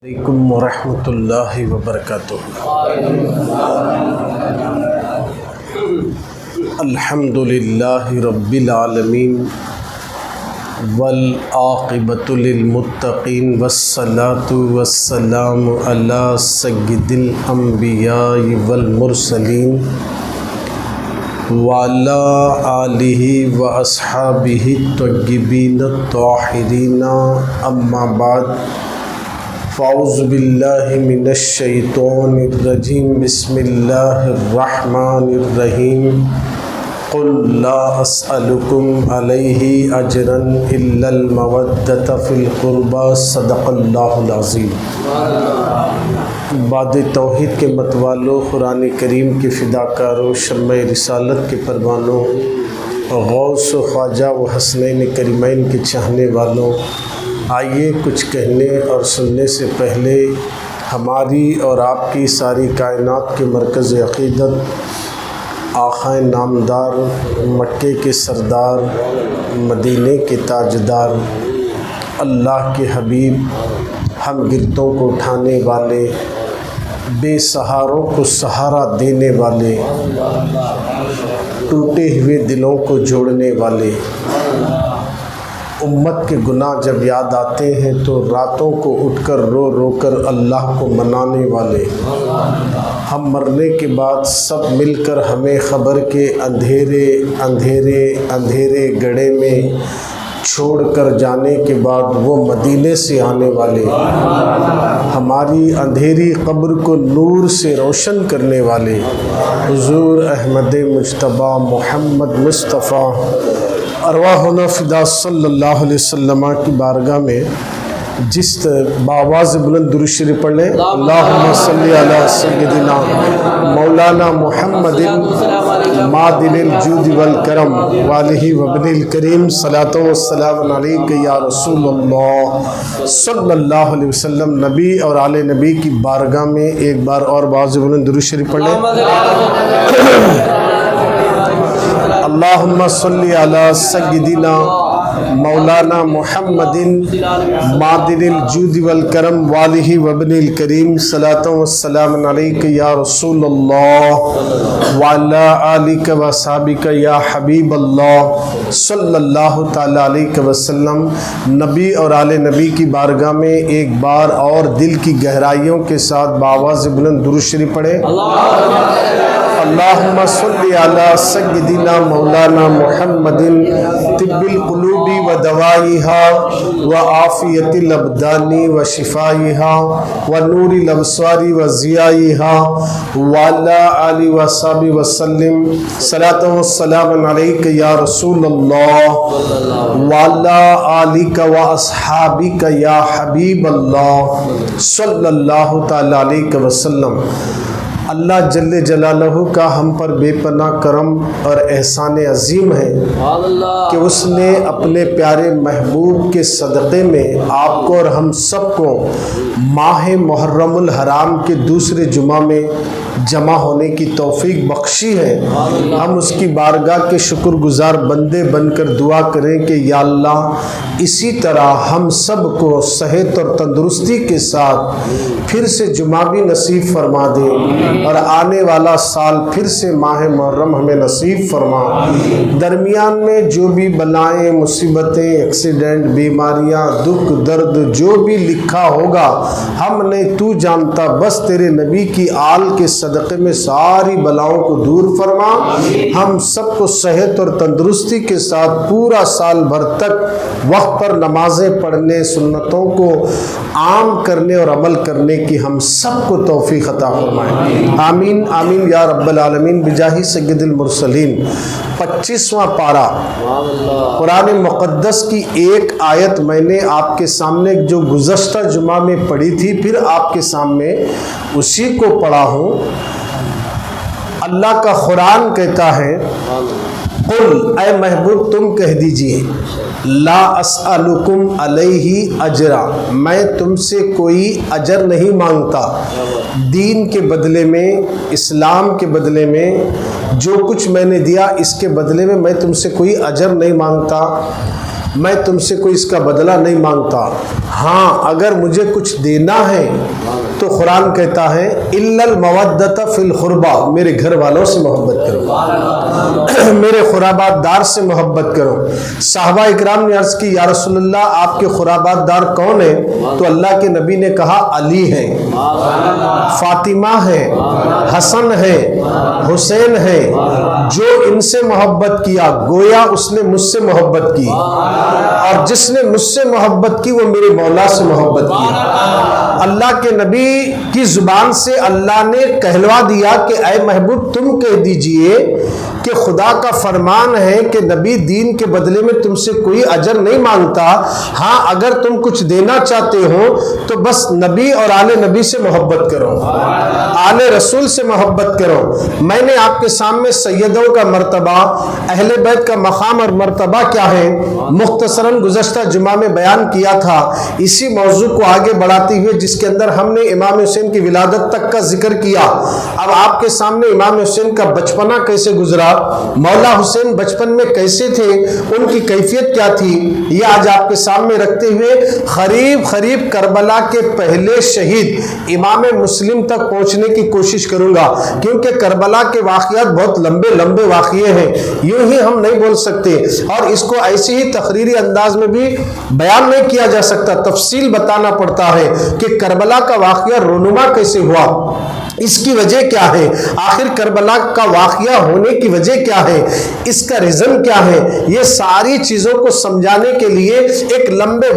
علیکم ورحمۃ اللہ وبرکاتہ۔ الحمد للہ رب العالمین والعاقبۃ للمتقین والصلاۃ والسلام علی سید الانبیاء والمرسلین وعلی آلہ واصحابہ الطیبین الطاہرین، اما بعد فاعوذ باللہ من الشیطان الرجیم، بسم اللہ الرحمن الرحیم۔ قل لا اسألکم علیہ اجرا الا المودۃ فی القربى، صدق اللہ العظیم۔ باد توحید کے متوالو، قرآن کریم کے فداکاروں، شمع رسالت کے پروانوں، غوث و خواجہ و حسنین کریمین کے چاہنے والوں، آئیے کچھ کہنے اور سننے سے پہلے ہماری اور آپ کی ساری کائنات کے مرکز عقیدت، آقا نامدار، مکے کے سردار، مدینے کے تاجدار، اللہ کے حبیب، ہم گردوں کو اٹھانے والے، بے سہاروں کو سہارا دینے والے، ٹوٹے ہوئے دلوں کو جوڑنے والے، امت کے گناہ جب یاد آتے ہیں تو راتوں کو اٹھ کر رو رو کر اللہ کو منانے والے، ہم مرنے کے بعد سب مل کر ہمیں خبر کے اندھیرے اندھیرے اندھیرے گڑھے میں چھوڑ کر جانے کے بعد وہ مدینے سے آنے والے، ہماری اندھیری قبر کو نور سے روشن کرنے والے، حضور احمد مجتبیٰ محمد مصطفیٰ ارواحنا فدا صلی اللہ علیہ وسلم کی بارگاہ میں جس بآواز بلند درود شریف پڑھ لیں، اللہم صلی علی سیدنا مولانا محمد معدن الجود والکرم والہ وابن الکریم، صلاۃ والسلام علیک یا رسول اللہ صلی اللہ علیہ وسلم۔ نبی اور آل نبی کی بارگاہ میں ایک بار اور بآواز بلند درود شریف پڑھ لیں، اللہم صلی علی سیدنا مولانا محمد معدن الجود والکرم والہ وابن الکریم، صلاۃ والسلام علیک یا رسول اللہ وعلی آلک واصحابک یا حبیب اللہ صلی اللہ تعالی علیہ وسلم۔ نبی اور آل نبی کی بارگاہ میں ایک بار اور دل کی گہرائیوں کے ساتھ بآواز بلند درود شریف پڑھیں، اللہم صلی علی سیدنا مولانا محمد طب القلوب و دوائها و عافیت الابدان و شفائها و نور الابصار و ضیائها وعلی آلہ و صحبہ وسلم، صلاۃ والسلام علیک یا رسول اللہ وعلی آلک و اصحابک یا حبیب اللہ صلی اللہ تعالی علیہ وسلم۔ اللہ جل جلالہ کا ہم پر بے پناہ کرم اور احسان عظیم ہے کہ اس نے اپنے پیارے محبوب کے صدقے میں آپ کو اور ہم سب کو ماہ محرم الحرام کے دوسرے جمعہ میں جمع ہونے کی توفیق بخشی ہے۔ ہم اس کی بارگاہ کے شکر گزار بندے بن کر دعا کریں کہ یا اللہ اسی طرح ہم سب کو صحت اور تندرستی کے ساتھ پھر سے جمعہ بھی نصیب فرما دے، اور آنے والا سال پھر سے ماہ محرم ہمیں نصیب فرما۔ درمیان میں جو بھی بلائیں، مصیبتیں، ایکسیڈنٹ، بیماریاں، دکھ درد جو بھی لکھا ہوگا ہم نے تو جانتا، بس تیرے نبی کی آل کے صدقے میں ساری بلاؤں کو دور فرما۔ ہم سب کو صحت اور تندرستی کے ساتھ پورا سال بھر تک وقت پر نمازیں پڑھنے، سنتوں کو عام کرنے اور عمل کرنے کی ہم سب کو توفیق عطا فرمائے، آمین آمین یا رب العالمین، بجاہ سید المرسلین۔ 25واں پارہ قرآن مقدس کی ایک آیت میں نے آپ کے سامنے جو گزشتہ جمعہ میں پڑھی تھی، پھر آپ کے سامنے اسی کو پڑھا ہوں۔ اللہ کا قرآن کہتا ہے، قل اے محبوب تم کہہ دیجئے، لا اسألکم علیہ اجرا، میں تم سے کوئی اجر نہیں مانگتا، دین کے بدلے میں، اسلام کے بدلے میں، جو کچھ میں نے دیا اس کے بدلے میں تم سے کوئی اجر نہیں مانگتا۔ میں تم سے کوئی اس کا بدلہ نہیں مانگتا، ہاں اگر مجھے کچھ دینا ہے تو قرآن کہتا ہے الا المودۃ فی القربى، میرے گھر والوں سے محبت کرو، میرے قرابات دار سے محبت کرو۔ صحابہ اکرام نے عرض کی یا رسول اللہ آپ کے قرابات دار کون ہیں؟ تو اللہ کے نبی نے کہا علی ہے، فاطمہ ہے، حسن ہے، حسین ہے، جو ان سے محبت کیا گویا اس نے مجھ سے محبت کی، اور جس نے مجھ سے محبت کی وہ میرے مولا سے محبت کی۔ اللہ کے نبی کی زبان سے اللہ نے کہلوا دیا کہ اے محبوب تم کہہ دیجئے کہ خدا کا فرمان ہے کہ نبی دین کے بدلے میں تم سے کوئی اجر نہیں مانگتا، ہاں اگر تم کچھ دینا چاہتے ہو تو بس نبی اور آل نبی سے محبت کرو، آل رسول سے محبت کرو۔ میں نے آپ کے سامنے سیدوں کا مرتبہ، اہل بیت کا مقام اور مرتبہ کیا ہے مختصراً گزشتہ جمعہ میں بیان کیا تھا۔ اسی موضوع کو آگے بڑھاتے ہوئے جس کے اندر ہم نے امام حسین کی ولادت تک کا ذکر کیا، اب آپ کے سامنے امام حسین کا بچپنا کیسے گزرا، مولا حسین بچپن میں کیسے تھے، ان کی کیفیت کیا تھی، یہ آج آپ کے سامنے رکھتے ہوئے قریب کربلا کے پہلے شہید امام مسلم تک پہنچنے کی کوشش کروں گا، کیونکہ کربلا کے واقعات بہت لمبے واقعے ہیں، یوں ہی ہم نہیں بول سکتے، اور اس کو ایسے ہی تقریری انداز میں بھی بیان نہیں کیا جا سکتا، تفصیل بتانا پڑتا ہے کہ کربلا کا واقعہ رونما کیسے ہوا، اس کی وجہ کیا ہے، آخر کربلا کا واقعہ ہونے کی وجہ کیا ہے، اس کا ریزن کیا ہے، یہ ساری چیزوں کو سمجھانے کے لیے ایک لمبے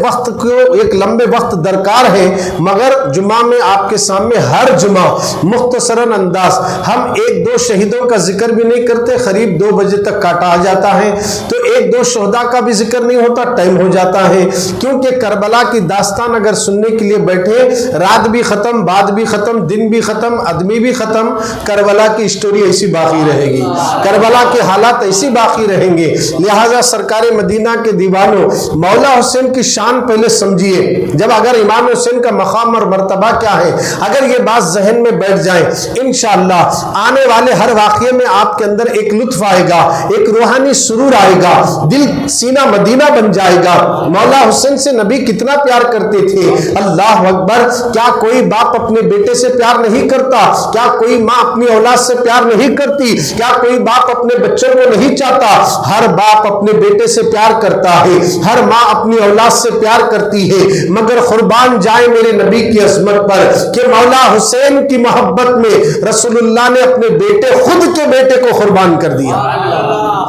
وقت درکار ہے، مگر جمعہ میں آپ کے سامنے ہر جمعہ مختصراً انداز ہم ایک دو شہیدوں کا ذکر بھی نہیں کرتے، قریب 2 بجے تک کاٹا آ جاتا ہے، تو ایک دو شہداء کا بھی ذکر نہیں ہوتا، ٹائم ہو جاتا ہے، کیونکہ کربلا کی داستان اگر سننے کے لیے بیٹھے رات بھی ختم، بعد بھی ختم، دن بھی ختم، آدمی بھی ختم، کربلا کی اسٹوری ایسی باقی رہے گی، کربلا کے حالات ایسی باقی رہیں گے۔ لہٰذا سرکار مدینہ کے دیوانوں مولا حسین کی شان پہلے سمجھیے، جب اگر امام حسین کا مقام اور مرتبہ کیا ہے اگر یہ بات ذہن میں بیٹھ جائیں انشاءاللہ آنے والے ہر واقعے میں آپ کے اندر ایک لطف آئے گا، ایک روحانی سرور آئے گا، دل سینہ مدینہ بن جائے گا۔ مولا حسین سے نبی کتنا پیار کرتے تھے، اللہ اکبر، کیا کوئی باپ اپنے بیٹے سے پیار نہیں کرتا، کیا کوئی ماں اپنی اولاد سے پیار نہیں کرتی، کیا کوئی باپ اپنے بچوں کو نہیں چاہتا، ہر باپ اپنے بیٹے سے پیار کرتا ہے، ہر ماں اپنی اولاد سے پیار کرتی ہے، مگر قربان جائے میرے نبی کی عظمت پر کہ مولا حسین کی محبت میں رسول اللہ نے اپنے بیٹے، خود کے بیٹے کو قربان کر دیا،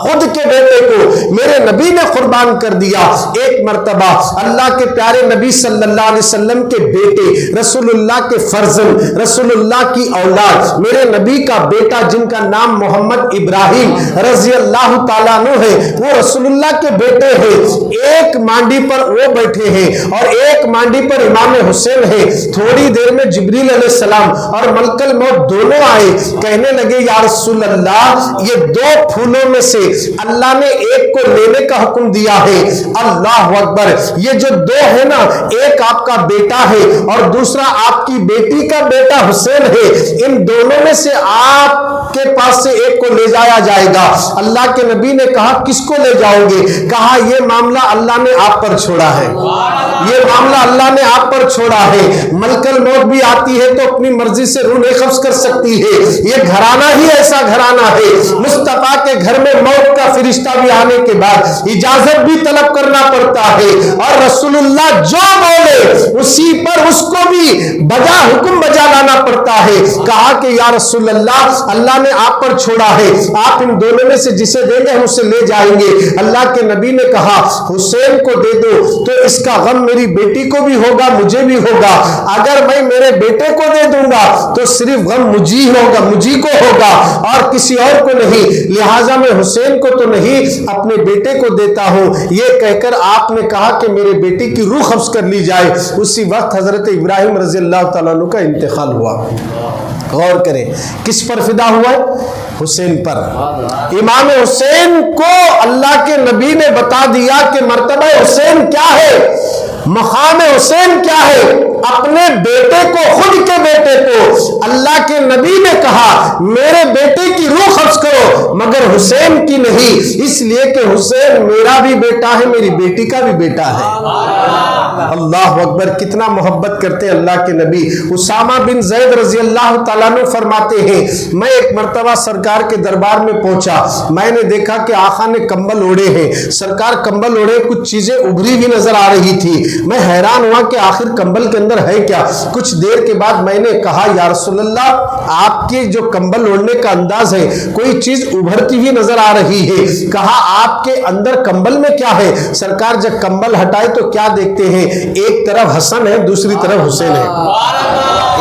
خود کے بیٹے کو میرے نبی نے قربان کر دیا۔ ایک مرتبہ اللہ کے پیارے نبی صلی اللہ علیہ وسلم کے بیٹے، رسول اللہ کے فرزند، رسول اللہ کی اولاد، میرے نبی کا بیٹا جن کا نام محمد ابراہیم رضی اللہ تعالیٰ عنہ ہے، وہ رسول اللہ کے بیٹے ہیں، ایک مانڈی پر وہ بیٹھے ہیں اور ایک مانڈی پر امام حسین ہے۔ تھوڑی دیر میں جبریل علیہ السلام اور ملک الموت دونوں آئے، کہنے لگے یا رسول اللہ یہ 2 پھولوں میں سے اللہ نے ایک کو لینے کا حکم دیا ہے، اللہ اکبر، یہ جو 2 ہے نا، ایک آپ کا بیٹا ہے اور دوسرا آپ کی بیٹی کا بیٹا حسین ہے، ان دونوں میں سے آپ کے پاس سے ایک کو لے جایا جائے گا۔ اللہ کے نبی نے کہا کس کو لے جاؤ گے؟ کہا یہ معاملہ اللہ نے آپ پر چھوڑا ہے، یہ معاملہ اللہ نے آپ پر چھوڑا ہے، ملک الموت بھی آتی ہے تو اپنی مرضی سے روح نہیں قبض کر سکتی ہے، یہ گھرانہ ہی ایسا گھرانہ ہے، مصطفیٰ کے گھر میں موت کا فرشتہ بھی آنے کے بعد اجازت بھی طلب کرنا پڑتا ہے، اور رسول اللہ جو بولے اسی پر اس کو بھی حکم بجا لانا پڑتا ہے۔ کہا کہ یا رسول اللہ اللہ نے آپ پر چھوڑا ہے، آپ ان دونوں میں سے جسے دیں گے ہم اسے لے جائیں گے۔ اللہ کے نبی نے کہا حسین کو دے دو تو اس کا غم میری بیٹی کو بھی ہوگا، مجھے بھی ہوگا، اگر میں میرے بیٹے کو دے دوں گا تو صرف غم مجھی کو ہوگا اور کسی اور کو نہیں، لہٰذا میں حسین کو تو نہیں اپنے بیٹے کو دیتا ہوں۔ یہ کہہ کر آپ نے کہا کہ میرے بیٹی کی روح قبض کر لی جائے، اسی وقت حضرت ابراہیم رضی اللہ تعالیٰ عنہ کا انتقال ہوا۔ غور کریں کس پر فدا ہوا ہے؟ حسین پر۔ امام حسین کو اللہ کے نبی نے بتا دیا کہ مرتبہ حسین کیا ہے، مقام حسین کیا ہے؟ اپنے بیٹے کو، خود کے بیٹے کو اللہ کے نبی نے کہا میرے بیٹے کی روح قبض کرو مگر حسین کی نہیں، اس لیے کہ حسین میرا بھی بیٹا ہے، میری بیٹی کا بھی بیٹا ہے۔ اللہ اکبر، کتنا محبت کرتے ہیں اللہ کے نبی۔ اسامہ بن زید رضی اللہ تعالیٰ عنہ فرماتے ہیں میں ایک مرتبہ سرکار کے دربار میں پہنچا، میں نے دیکھا کہ آقا نے کمبل اوڑے ہیں، سرکار کمبل اوڑے، کچھ چیزیں ابھری ہوئی نظر آ رہی تھی، میں حیران ہوا کہ آخر کمبل کے اندر ہے کیا۔ کچھ دیر کے بعد میں نے کہا یا رسول اللہ آپ کے جو کمبل اوڑھنے کا انداز ہے کوئی چیز ابھرتی ہوئی نظر آ رہی ہے۔ کہا آپ کے اندر کمبل میں کیا ہے؟ سرکار جب کمبل ہٹائے تو کیا دیکھتے ہیں؟ ایک طرف حسن ہے دوسری طرف حسین ہے،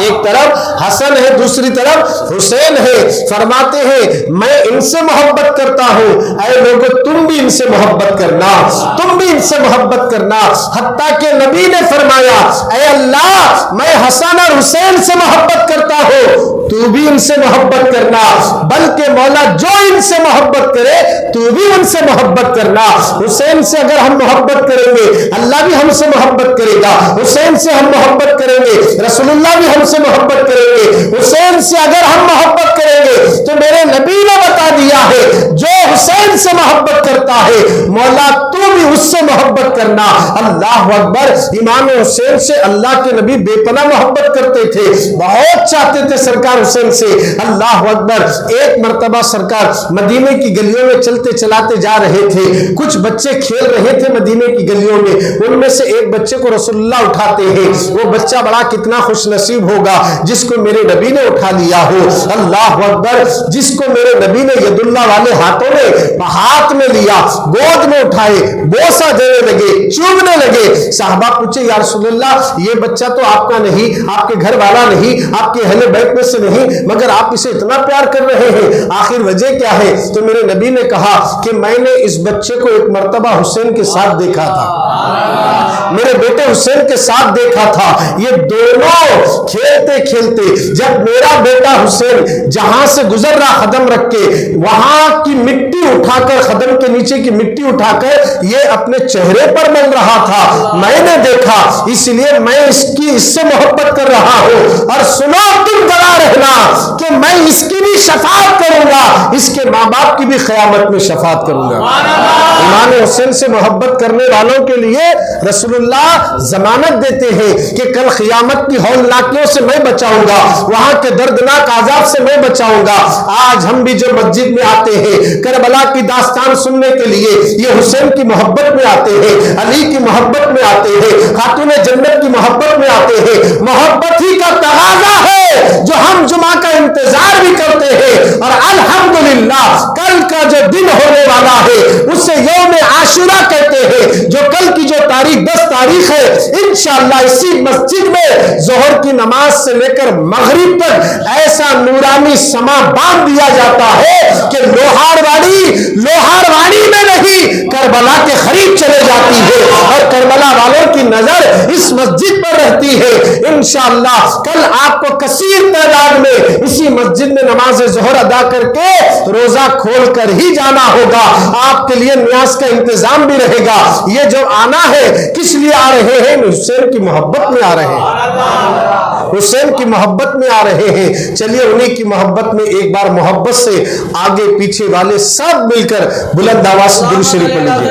ایک طرف حسن ہے دوسری طرف حسین ہے۔ فرماتے ہیں میں ان سے محبت کرتا ہوں، اے لوگو تم بھی ان سے محبت کرنا، تم بھی ان سے محبت کرنا۔ حتیٰ کہ نبی نے فرمایا اے اللہ میں حسن اور حسین سے محبت کرتا ہوں، تو بھی ان سے محبت کرنا، بلکہ مولا جو ان سے محبت کرے تو بھی ان سے محبت کرنا۔ حسین سے اگر ہم محبت کریں گے اللہ بھی ہم سے محبت کرے گا، حسین سے ہم محبت کریں گے رسول اللہ بھی ہم سے محبت کریں گے، حسین سے اگر ہم محبت کریں گے تو میرے نبی نے بتا دیا ہے جو حسین سے محبت کرتا ہے مولا تو بھی اس سے محبت کرنا۔ اللہ اکبر، امام حسین سے اللہ کے نبی بے پناہ محبت کرتے تھے، بہت چاہتے تھے سرکار حسین سے۔ اللہ اکبر، ایک مرتبہ سرکار مدینے کی گلیوں میں چلتے چلاتے جا رہے تھے، کچھ بچے کھیل رہے تھے مدینے کی گلیوں میں، ان میں سے ایک بچے کو رسول اللہ اٹھاتے ہیں، وہ بچہ بڑا کتنا خوش نصیب ہوگا جس کو میرے نبی نے اٹھا لیا ہو۔ اللہ اکبر، جس کو میرے نبی نے ید اللہ والے ہاتھوں میں ہاتھ میں لیا، گود میں اٹھائے، بوسہ دینے لگے، چومنے لگے۔ صحابہ پوچھے یا رسول اللہ یہ بچہ تو آپ کا نہیں، آپ کے گھر والا نہیں، آپ کے اہل بیت میں سے نہیں، مگر آپ اسے اتنا پیار کر رہے ہیں، آخر وجہ کیا ہے؟ تو میرے نبی نے کہا کہ میں نے اس بچے کو ایک مرتبہ حسین کے ساتھ دیکھا تھا، میرے بیٹے حسین کے ساتھ دیکھا تھا، یہ دونوں کھیلتے کھیلتے جب میرا بیٹا حسین جہاں سے گزر رہا قدم رکھ کے، وہاں کی مٹی اٹھا کر، قدم کے نیچے کی مٹی اٹھا کر یہ اپنے چہرے پر مل رہا تھا، میں نے دیکھا، اس لیے میں اس سے محبت کر رہا ہوں۔ اور سنو تم ڈرا رہنا کہ میں اس کی بھی شفاعت کروں گا، اس کے ماں باپ کی بھی قیامت میں شفاعت کروں گا۔ امام حسین سے محبت کرنے والوں کے لیے رسول اللہ ضمانت دیتے ہیں کہ کل قیامت کی ہولناکیوں سے میں بچاؤں گا، وہاں کے دردناک عذاب سے میں بچاؤں گا۔ آج ہم بھی جو مسجد میں آتے ہیں کربلا کی داستان سننے کے لیے، یہ حسین کی محبت میں آتے ہیں، علی کی محبت میں آتے ہیں، خاتون جنت کی محبت میں آتے ہیں۔ محبت ہی کا تقاضا ہے جو ہم جمعہ کا انتظار بھی کرتے ہیں، اور الحمدللہ کل کا جو دن ہونے والا ہے اسے یوم عاشورہ کہتے ہیں، جو کل کی جو تاریخ 10 تاریخ ہے، انشاءاللہ اسی مسجد میں ظہر کی نماز سے لے کر مغرب تک ایسا نورانی سما باندھ دیا جاتا ہے کہ لوہار واڑی میں نہیں کربلا کے قریب چلے جاتی ہے، اور کربلا والوں کی نظر اس مسجد پر رہتی ہے۔ انشاءاللہ کل آپ کو کثیر تعداد میں اسی مسجد میں نماز ظہر ادا کر کے روزہ کھول کر ہی جانا ہوگا، آپ کے لیے نیاز کا انتظام بھی رہے گا۔ یہ جو آنا ہے کس لیے آ رہے ہیں؟ حسین کی محبت میں آ رہے ہیں، حسین کی محبت میں آ رہے ہیں۔ چلیے انہی کی محبت میں ایک بار محبت سے آگے پیچھے والے سب مل کر بلند آواز سے درود شریف پڑھ لیجیے۔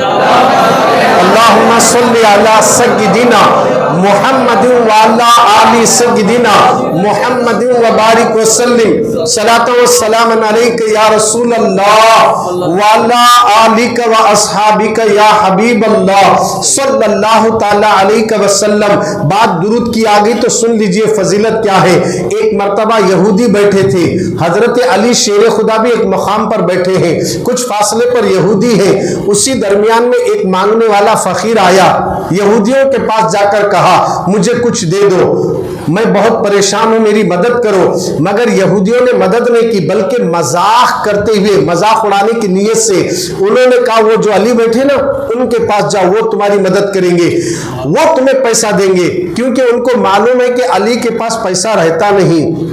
اللہم صلی علی سیدنا محمد وعلی آل سیدنا محمد وبارک وسلم، صلاۃ و سلام علیک یا رسول اللہ وعلی آلک و اصحابک یا حبیب اللہ صلی اللہ تعالی علیہ وسلم۔ بات درود کی آگئی تو سن لیجئے فضیلت کیا ہے۔ ایک مرتبہ یہودی بیٹھے تھے، حضرت علی شیر خدا بھی ایک مقام پر بیٹھے ہیں، کچھ فاصلے پر یہودی ہیں، اسی درمیان میں ایک مانگنے والا فقیر آیا، یہودیوں کے پاس جا کر کہا مجھے کچھ دے دو، میں بہت پریشان ہوں، میری مدد کرو۔ مگر یہودیوں نے مدد نہیں کی بلکہ مذاق کرتے ہوئے، مذاق اڑانے کی نیت سے انہوں نے کہا وہ جو علی بیٹھے نا ان کے پاس جاؤ، وہ تمہاری مدد کریں گے، وہ تمہیں پیسہ دیں گے، کیونکہ ان کو معلوم ہے کہ علی کے پاس پیسہ رہتا نہیں،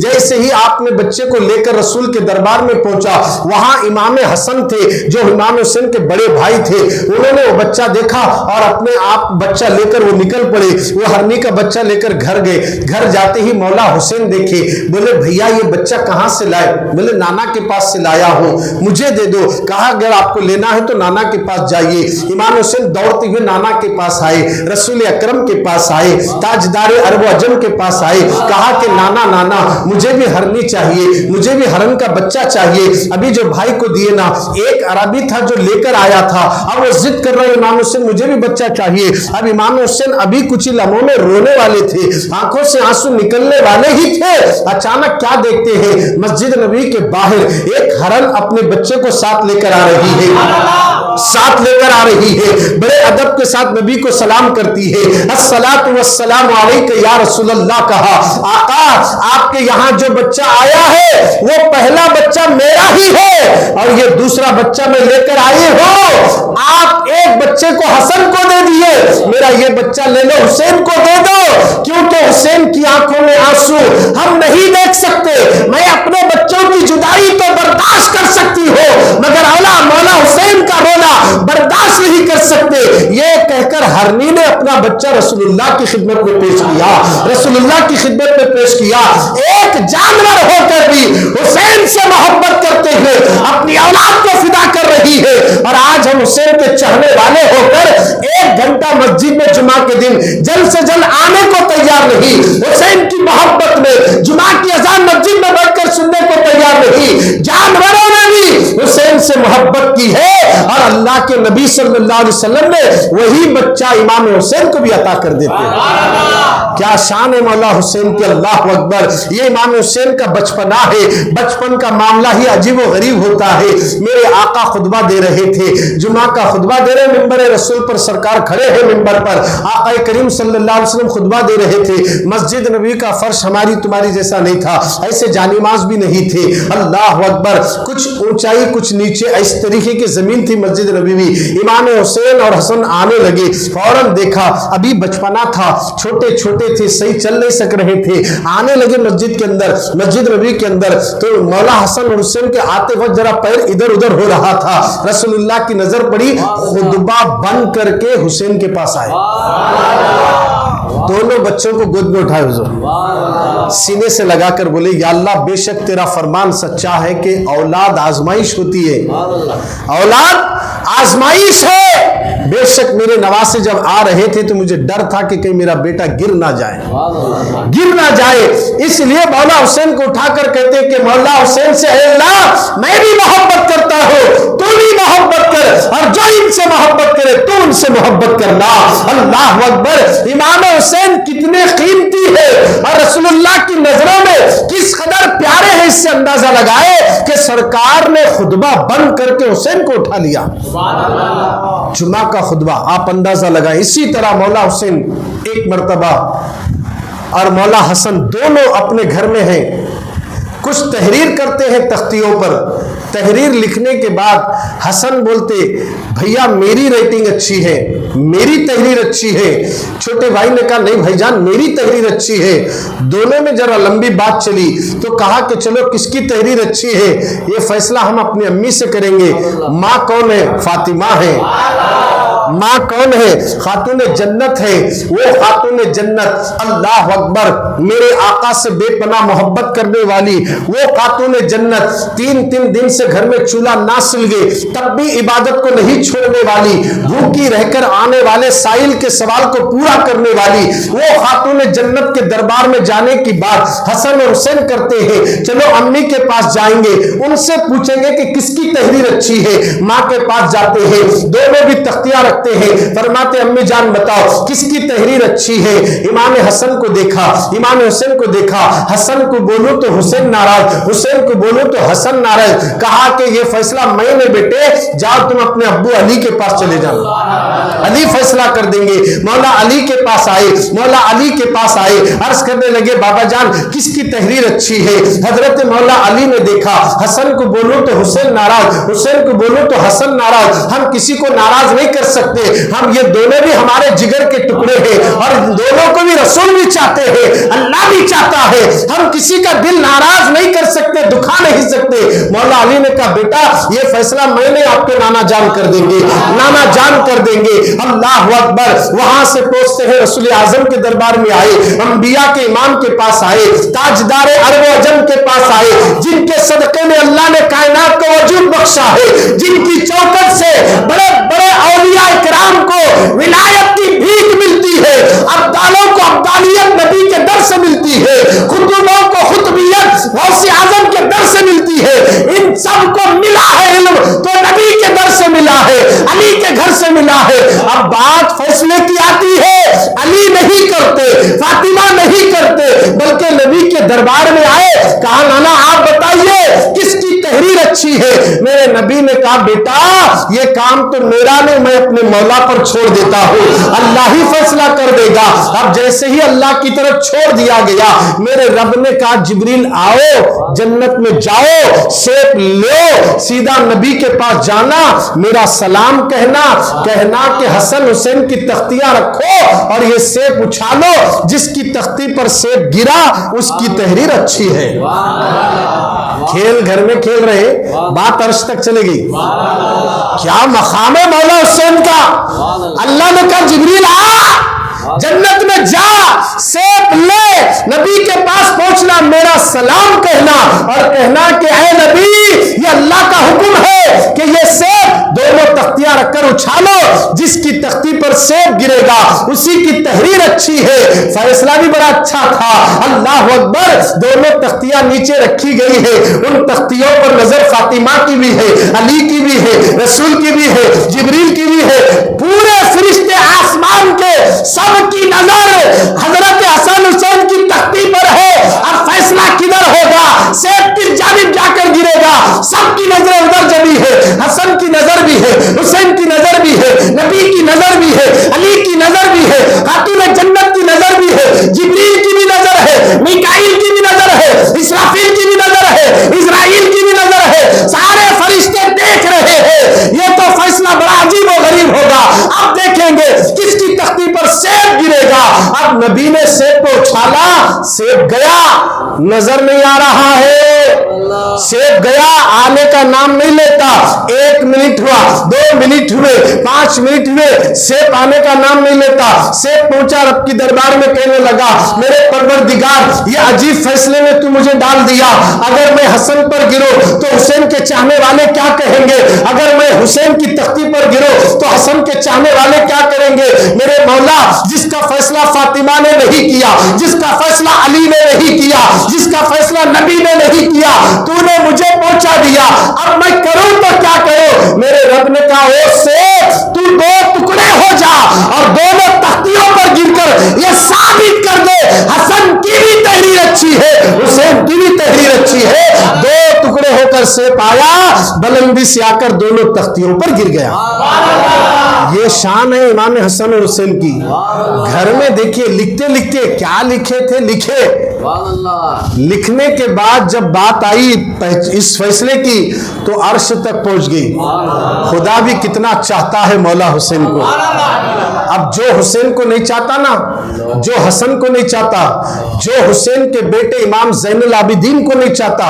جیسے ہی آپ نے بچے کو لے کر رسول کے دربار میں پہنچا, وہاں امام حسن تھے جو امام حسین کے بڑے بھائی تھے. انہوں نے وہ بچہ دیکھا اور اپنے آپ بچہ لے کر وہ نکل پڑے. وہ ہرنی کا بچہ لے کر گھر گئے. گھر جاتے ہی مولا حسین دیکھے. بولے بھیا یہ بچہ کہاں سے لائے؟ بولے نانا کے پاس سے لایا ہوں, مجھے دے دو. کہا اگر آپ کو لینا ہے تو نانا کے پاس جائیے. امام حسین دوڑتے ہوئے نانا کے پاس آئے, رسول اکرم کے پاس آئے, تاجدار عرب و عجم کے پاس آئے. کہا کہ نانا نانا مجھے بھی ہرنی چاہیے, مجھے بھی ہرن کا بچہ چاہیے. ابھی جو بھائی کو دیے نا, ایک عربی تھا جو لے کر آیا تھا, اب وہ ضد کر رہے امام حسین مجھے بھی بچہ چاہیے. اب امام حسین ابھی کچھ لمحوں میں رونے والے تھے, آنکھوں سے آنسو نکلنے والے ہی تھے. اچانک کیا دیکھتے ہیں, مسجد نبی کے باہر ایک ہرن اپنے بچے کو ساتھ لے کر آ رہی ہے, ساتھ لے کر آ رہی ہے. بڑے ادب کے ساتھ نبی کو سلام کرتی ہے. الصلاۃ والسلام علیک یا رسول اللہ. کہا آقا آپ کے یہاں جو بچہ آیا ہے وہ پہلا بچہ میرا ہی ہے اور یہ دوسرا بچہ میں لے کر آئے ہو. آپ ایک بچے کو حسن کو دے دیے, میرا یہ بچہ لے لو حسین کو دے دو, کیونکہ حسین کی آنکھوں میں آنسو ہم نہیں دیکھ سکتے. میں اپنے بچوں کی جدائی تو برداشت کر سکتی ہوں مگر مولا حسین کا رونا برداشت نہیں کر سکتے. یہ کہہ کر ہرنی نے اپنا بچہ رسول اللہ کی خدمت میں پیش کیا, رسول اللہ کی خدمت میں پیش کیا. ایک جانور ہو کر بھی حسین سے محبت کرتے ہوئے اپنی اولاد کو فدا کر رہی ہے. اور آج ہم حسین کے چاہنے والے ہو کر 1 گھنٹہ مسجد میں جمعہ کے دن جلد سے جلد آنے کو تیار نہیں. حسین کی محبت میں جمعہ کی اذان مسجد میں بیٹھ کر سننے کو تیار نہیں. جانوروں نے بھی حسین سے محبت کی ہے اور اللہ کے نبی صلی اللہ علیہ وسلم نے وہی بچہ امام حسین کو بھی عطا کر دیتے ہیں. کیا شان ہے مولا حسین کی, اللہ اکبر. یہ امام حسین کا بچپنا ہے, بچپن کا معاملہ ہی عجیب و غریب ہوتا ہے. میرے آقا خطبہ دے رہے تھے, جمعہ کا خطبہ دے رہے, ممبر رسول پر سرکار کھڑے ہیں ممبر پر, آقا کریم صلی اللہ علیہ وسلم خطبہ دے رہے تھے. مسجد نبی کا فرش ہماری تمہاری جیسا نہیں تھا, ایسے جانماز بھی نہیں تھے. اللہ اکبر. کچھ اونچائی کچھ نیچے, اس طریقے کی زمین تھی مسجد نبوی. امام حسین اور حسن آنے لگے, فوراً دیکھا ابھی بچپنا تھا, چھوٹے چھوٹے تھے, صحیح چل نہیں سک رہے تھے. آنے لگے مسجد کے اندر, مسجد نبوی کے اندر, تو مولا حسن اور حسین کے آتے وقت ذرا پیر ادھر ادھر ہو رہا تھا. رسول اللہ کی نظر پڑی, خطبہ بند کر کے حسین کے پاس آئے, دونوں بچوں کو گود میں اٹھائے, حضور سینے سے لگا کر بولے یا اللہ بے شک تیرا فرمان سچا ہے کہ اولاد آزمائش ہوتی ہے, اولاد آزمائش ہے. بے شک میرے نواسے جب آ رہے تھے تو مجھے ڈر تھا کہ کہیں میرا بیٹا گر نہ جائے, گر نہ جائے. اس لیے مولا حسین کو اٹھا کر کہتے کہ مولا حسین سے اے اللہ میں بھی محبت کرتا ہوں, تو بھی محبت کر, اور جو ان سے محبت کرے تو ان سے محبت کرنا. اللہ اکبر. امام حسین کتنے قیمتی ہے اور رسول اللہ کی نظروں میں کس قدر پیارے ہیں, اس سے اندازہ لگائے کہ سرکار نے خطبہ بند کر کے حسین کو اٹھا لیا. جمعہ کا خطبہ آپ اندازہ لگائیں. اسی طرح مولا حسین ایک مرتبہ اور مولا حسن دونوں اپنے گھر میں ہیں, کچھ تحریر کرتے ہیں تختیوں پر. تحریر لکھنے کے بعد حسن بولتے بھیا میری ریٹنگ اچھی ہے, میری تحریر اچھی ہے. چھوٹے بھائی نے کہا نہیں بھائی جان میری تحریر اچھی ہے. دونوں میں ذرا لمبی بات چلی تو کہا کہ چلو کس کی تحریر اچھی ہے یہ فیصلہ ہم اپنی امی سے کریں گے. ماں کون ہے؟ فاطمہ ہے. ماں کون ہے؟ خاتون جنت ہے. وہ خاتون جنت, اللہ اکبر, میرے آقا سے بے پناہ محبت کرنے والی وہ خاتون جنت, 3 دن سے گھر میں چولہا نہ سل گئے تب بھی عبادت کو نہیں چھوڑنے والی, بھوکی رہ کر آنے والے سائل کے سوال کو پورا کرنے والی وہ خاتون جنت کے دربار میں جانے کی بات حسن اور حسین کرتے ہیں. چلو امی کے پاس جائیں گے, ان سے پوچھیں گے کہ کس کی تحریر اچھی ہے. ماں کے پاس جاتے ہیں, دونوں بھی تختیاں رکھتے ہیں, فرماتے امی جان بتاؤ کس کی تحریر اچھی ہے. امام حسن کو دیکھا, امام حسین کو دیکھا, حسن کو بولو تو حسین ناراض, حسین کو بولو تو حسن ناراض. کہا کہ یہ فیصلہ میں نے بیٹے, جاؤ تم اپنے ابو علی کے پاس چلے جاؤ, علی فیصلہ کر دیں گے. مولا علی کے پاس آئے, مولا علی کے پاس آئے, عرض کرنے لگے بابا جان کس کی تحریر اچھی ہے. حضرت مولا علی نے دیکھا حسن کو بولو تو حسین ناراض, حسین کو بولو تو حسن ناراض. ہم کسی کو ناراض نہیں کر سکتے, ہم یہ دونوں بھی ہمارے جگر کے ٹکڑے ہیں اور دونوں کو بھی رسول بھی چاہتے ہیں, اللہ بھی چاہتا ہے, ہم کسی کا دل ناراض نہیں کر سکتے, دکھا نہیں سکتے. مولا علی نے کہا بیٹا یہ فیصلہ میں نے آپ کے نانا جان کر دیں گے, نانا جان کر دیں گے. اللہ اکبر. وہاں سے پہنچتے ہیں رسول اعظم کے دربار میں آئے, انبیاء کے امام کے پاس آئے, تاجدار عرب و عجم کے پاس آئے, جن کے صدقے میں اللہ نے کائنات کو وجود بخشا ہے, جن کی چوکٹ سے بڑے بڑے اولیاء کرام کو ولایت کی بھیک ملتی ہے, ابدالوں کو ابدالیت نبی کے در سے ملتی ہے, خطبوں کو خطبیت غوث اعظم کے در سے ملتی ہے. ان سب کو ملا ہے علم تو نبی کے در سے ملا ہے, علی کے گھر سے ملا ہے. اب بات فیصلے کی آتی ہے, علی نہیں کرتے, فاطمہ نہیں کرتے, بلکہ نبی کے دربار میں آئے, کہا نانا آپ بتائیے کس کی تحریر اچھی ہے. میرے نبی نے کہا بیٹا یہ کام تو میرا نہیں, میں اپنے مولا پر چھوڑ دیتا ہوں, اللہ ہی فیصلہ کر دے گا. اب جیسے ہی اللہ کی طرف چھوڑ دیا گیا, میرے رب نے کہا جبریل آؤ, جنت میں جاؤ, سیب لو, سیدھا نبی کے پاس جانا, میرا سلام کہنا, کہنا کہ حسن حسین کی تختیاں رکھو اور یہ سیب اچھالو, جس کی تختی پر سیب گرا اس کی تحریر اچھی ہے. کھیل گھر میں کھیل رہے, بات عرش تک چلے گئی. کیا مقام ہے مولا حسین کا. اللہ نے کہا جبریل آ, جنت میں جا, سیب لے, نبی کے پاس پہنچنا, میرا سلام کہنا اور کہنا کہ اے نبی یہ اللہ کا حکم ہے کہ یہ سیب دونوں تختیاں رکھ کر اچھالو, جس کی تختی پر سیب گرے گا اسی کی تحریر اچھی ہے. فیصلہ بھی بڑا اچھا تھا. اللہ اکبر. دونوں تختیاں نیچے رکھی گئی ہے, ان تختیوں پر نظر فاطمہ کی بھی ہے, علی کی بھی ہے, رسول کی بھی ہے, جبریل کی بھی ہے, پورے فرشتے آسمان کے سب کی نظر حضرت حسن حسین کی تختی پر ہے. اب فیصلہ کدھر ہوگا, سیب کس جانب جا کر گرے گا, سب کی نظر ادھر جمی ہے. حسن کی نظر بھی ہے, حسین کی نظر بھی ہے, نبی کی نظر بھی ہے, علی کی نظر بھی ہے, خاتون جنت کی نظر بھی ہے, جبریل کی بھی نظر ہے, میکائیل کی بھی نظر ہے, اسرافیل کی بھی نظر ہے, اسرائیل کی بھی نظر ہے. سارے فرشتے دیکھ رہے ہیں. یہ تو فیصلہ بڑا عجیب و غریب ہوگا. اب دیکھیں گے کس کی تختی پر سیب گرے گا. اب نبی نے سیب کو اچھالا, سیب گیا, نظر نہیں آ رہا ہے. سیب گیا, آنے کا نام نہیں لیتا. 1 منٹ ہوا, 2 منٹ ہوئے, 5 منٹ ہوئے, سیب آنے کا نام نہیں لیتا. سیب پہنچا رب کی دربار میں, کہنے لگا میرے پروردگار یہ عجیب فیصلے میں تو مجھے ڈال دیا. اگر میں حسن پر گروں تو حسین کے چاہنے والے کیا کہیں گے, اگر میں حسین کی تختی پر گروں تو حسن کے چاہنے والے کیا کریں گے. میرے مولا جس کا فیصلہ فاطمہ نے نہیں کیا, جس کا فیصلہ علی نے نہیں کیا, جس کا فیصلہ نبی نے نہیں کیا, تو نے مجھے پہنچا دیا. اب میں کروں تو کیا کروں. میرے رب نے کہا او سیب تو 2 ٹکڑے ہو جا اور دونوں تختیوں پر گر کر یہ ثابت کر دے حسن کی بھی تحریر اچھی ہے, حسین کی بھی تحریر اچھی ہے. 2 ٹکڑے ہو کر سیب آیا, بلندی سے آ کر دونوں تختیوں پر گر گیا. یہ شان ہے امام حسن اور حسین کی. گھر میں دیکھیے لکھتے لکھتے کیا لکھے تھے, لکھنے کے بعد جب بات آئی اس فیصلے کی تو عرش تک پہنچ گئی. خدا بھی کتنا چاہتا ہے مولا حسین کو. اب جو حسین کو نہیں چاہتا نا, جو حسن کو نہیں چاہتا, جو حسین کے بیٹے امام زین العابدین کو نہیں چاہتا,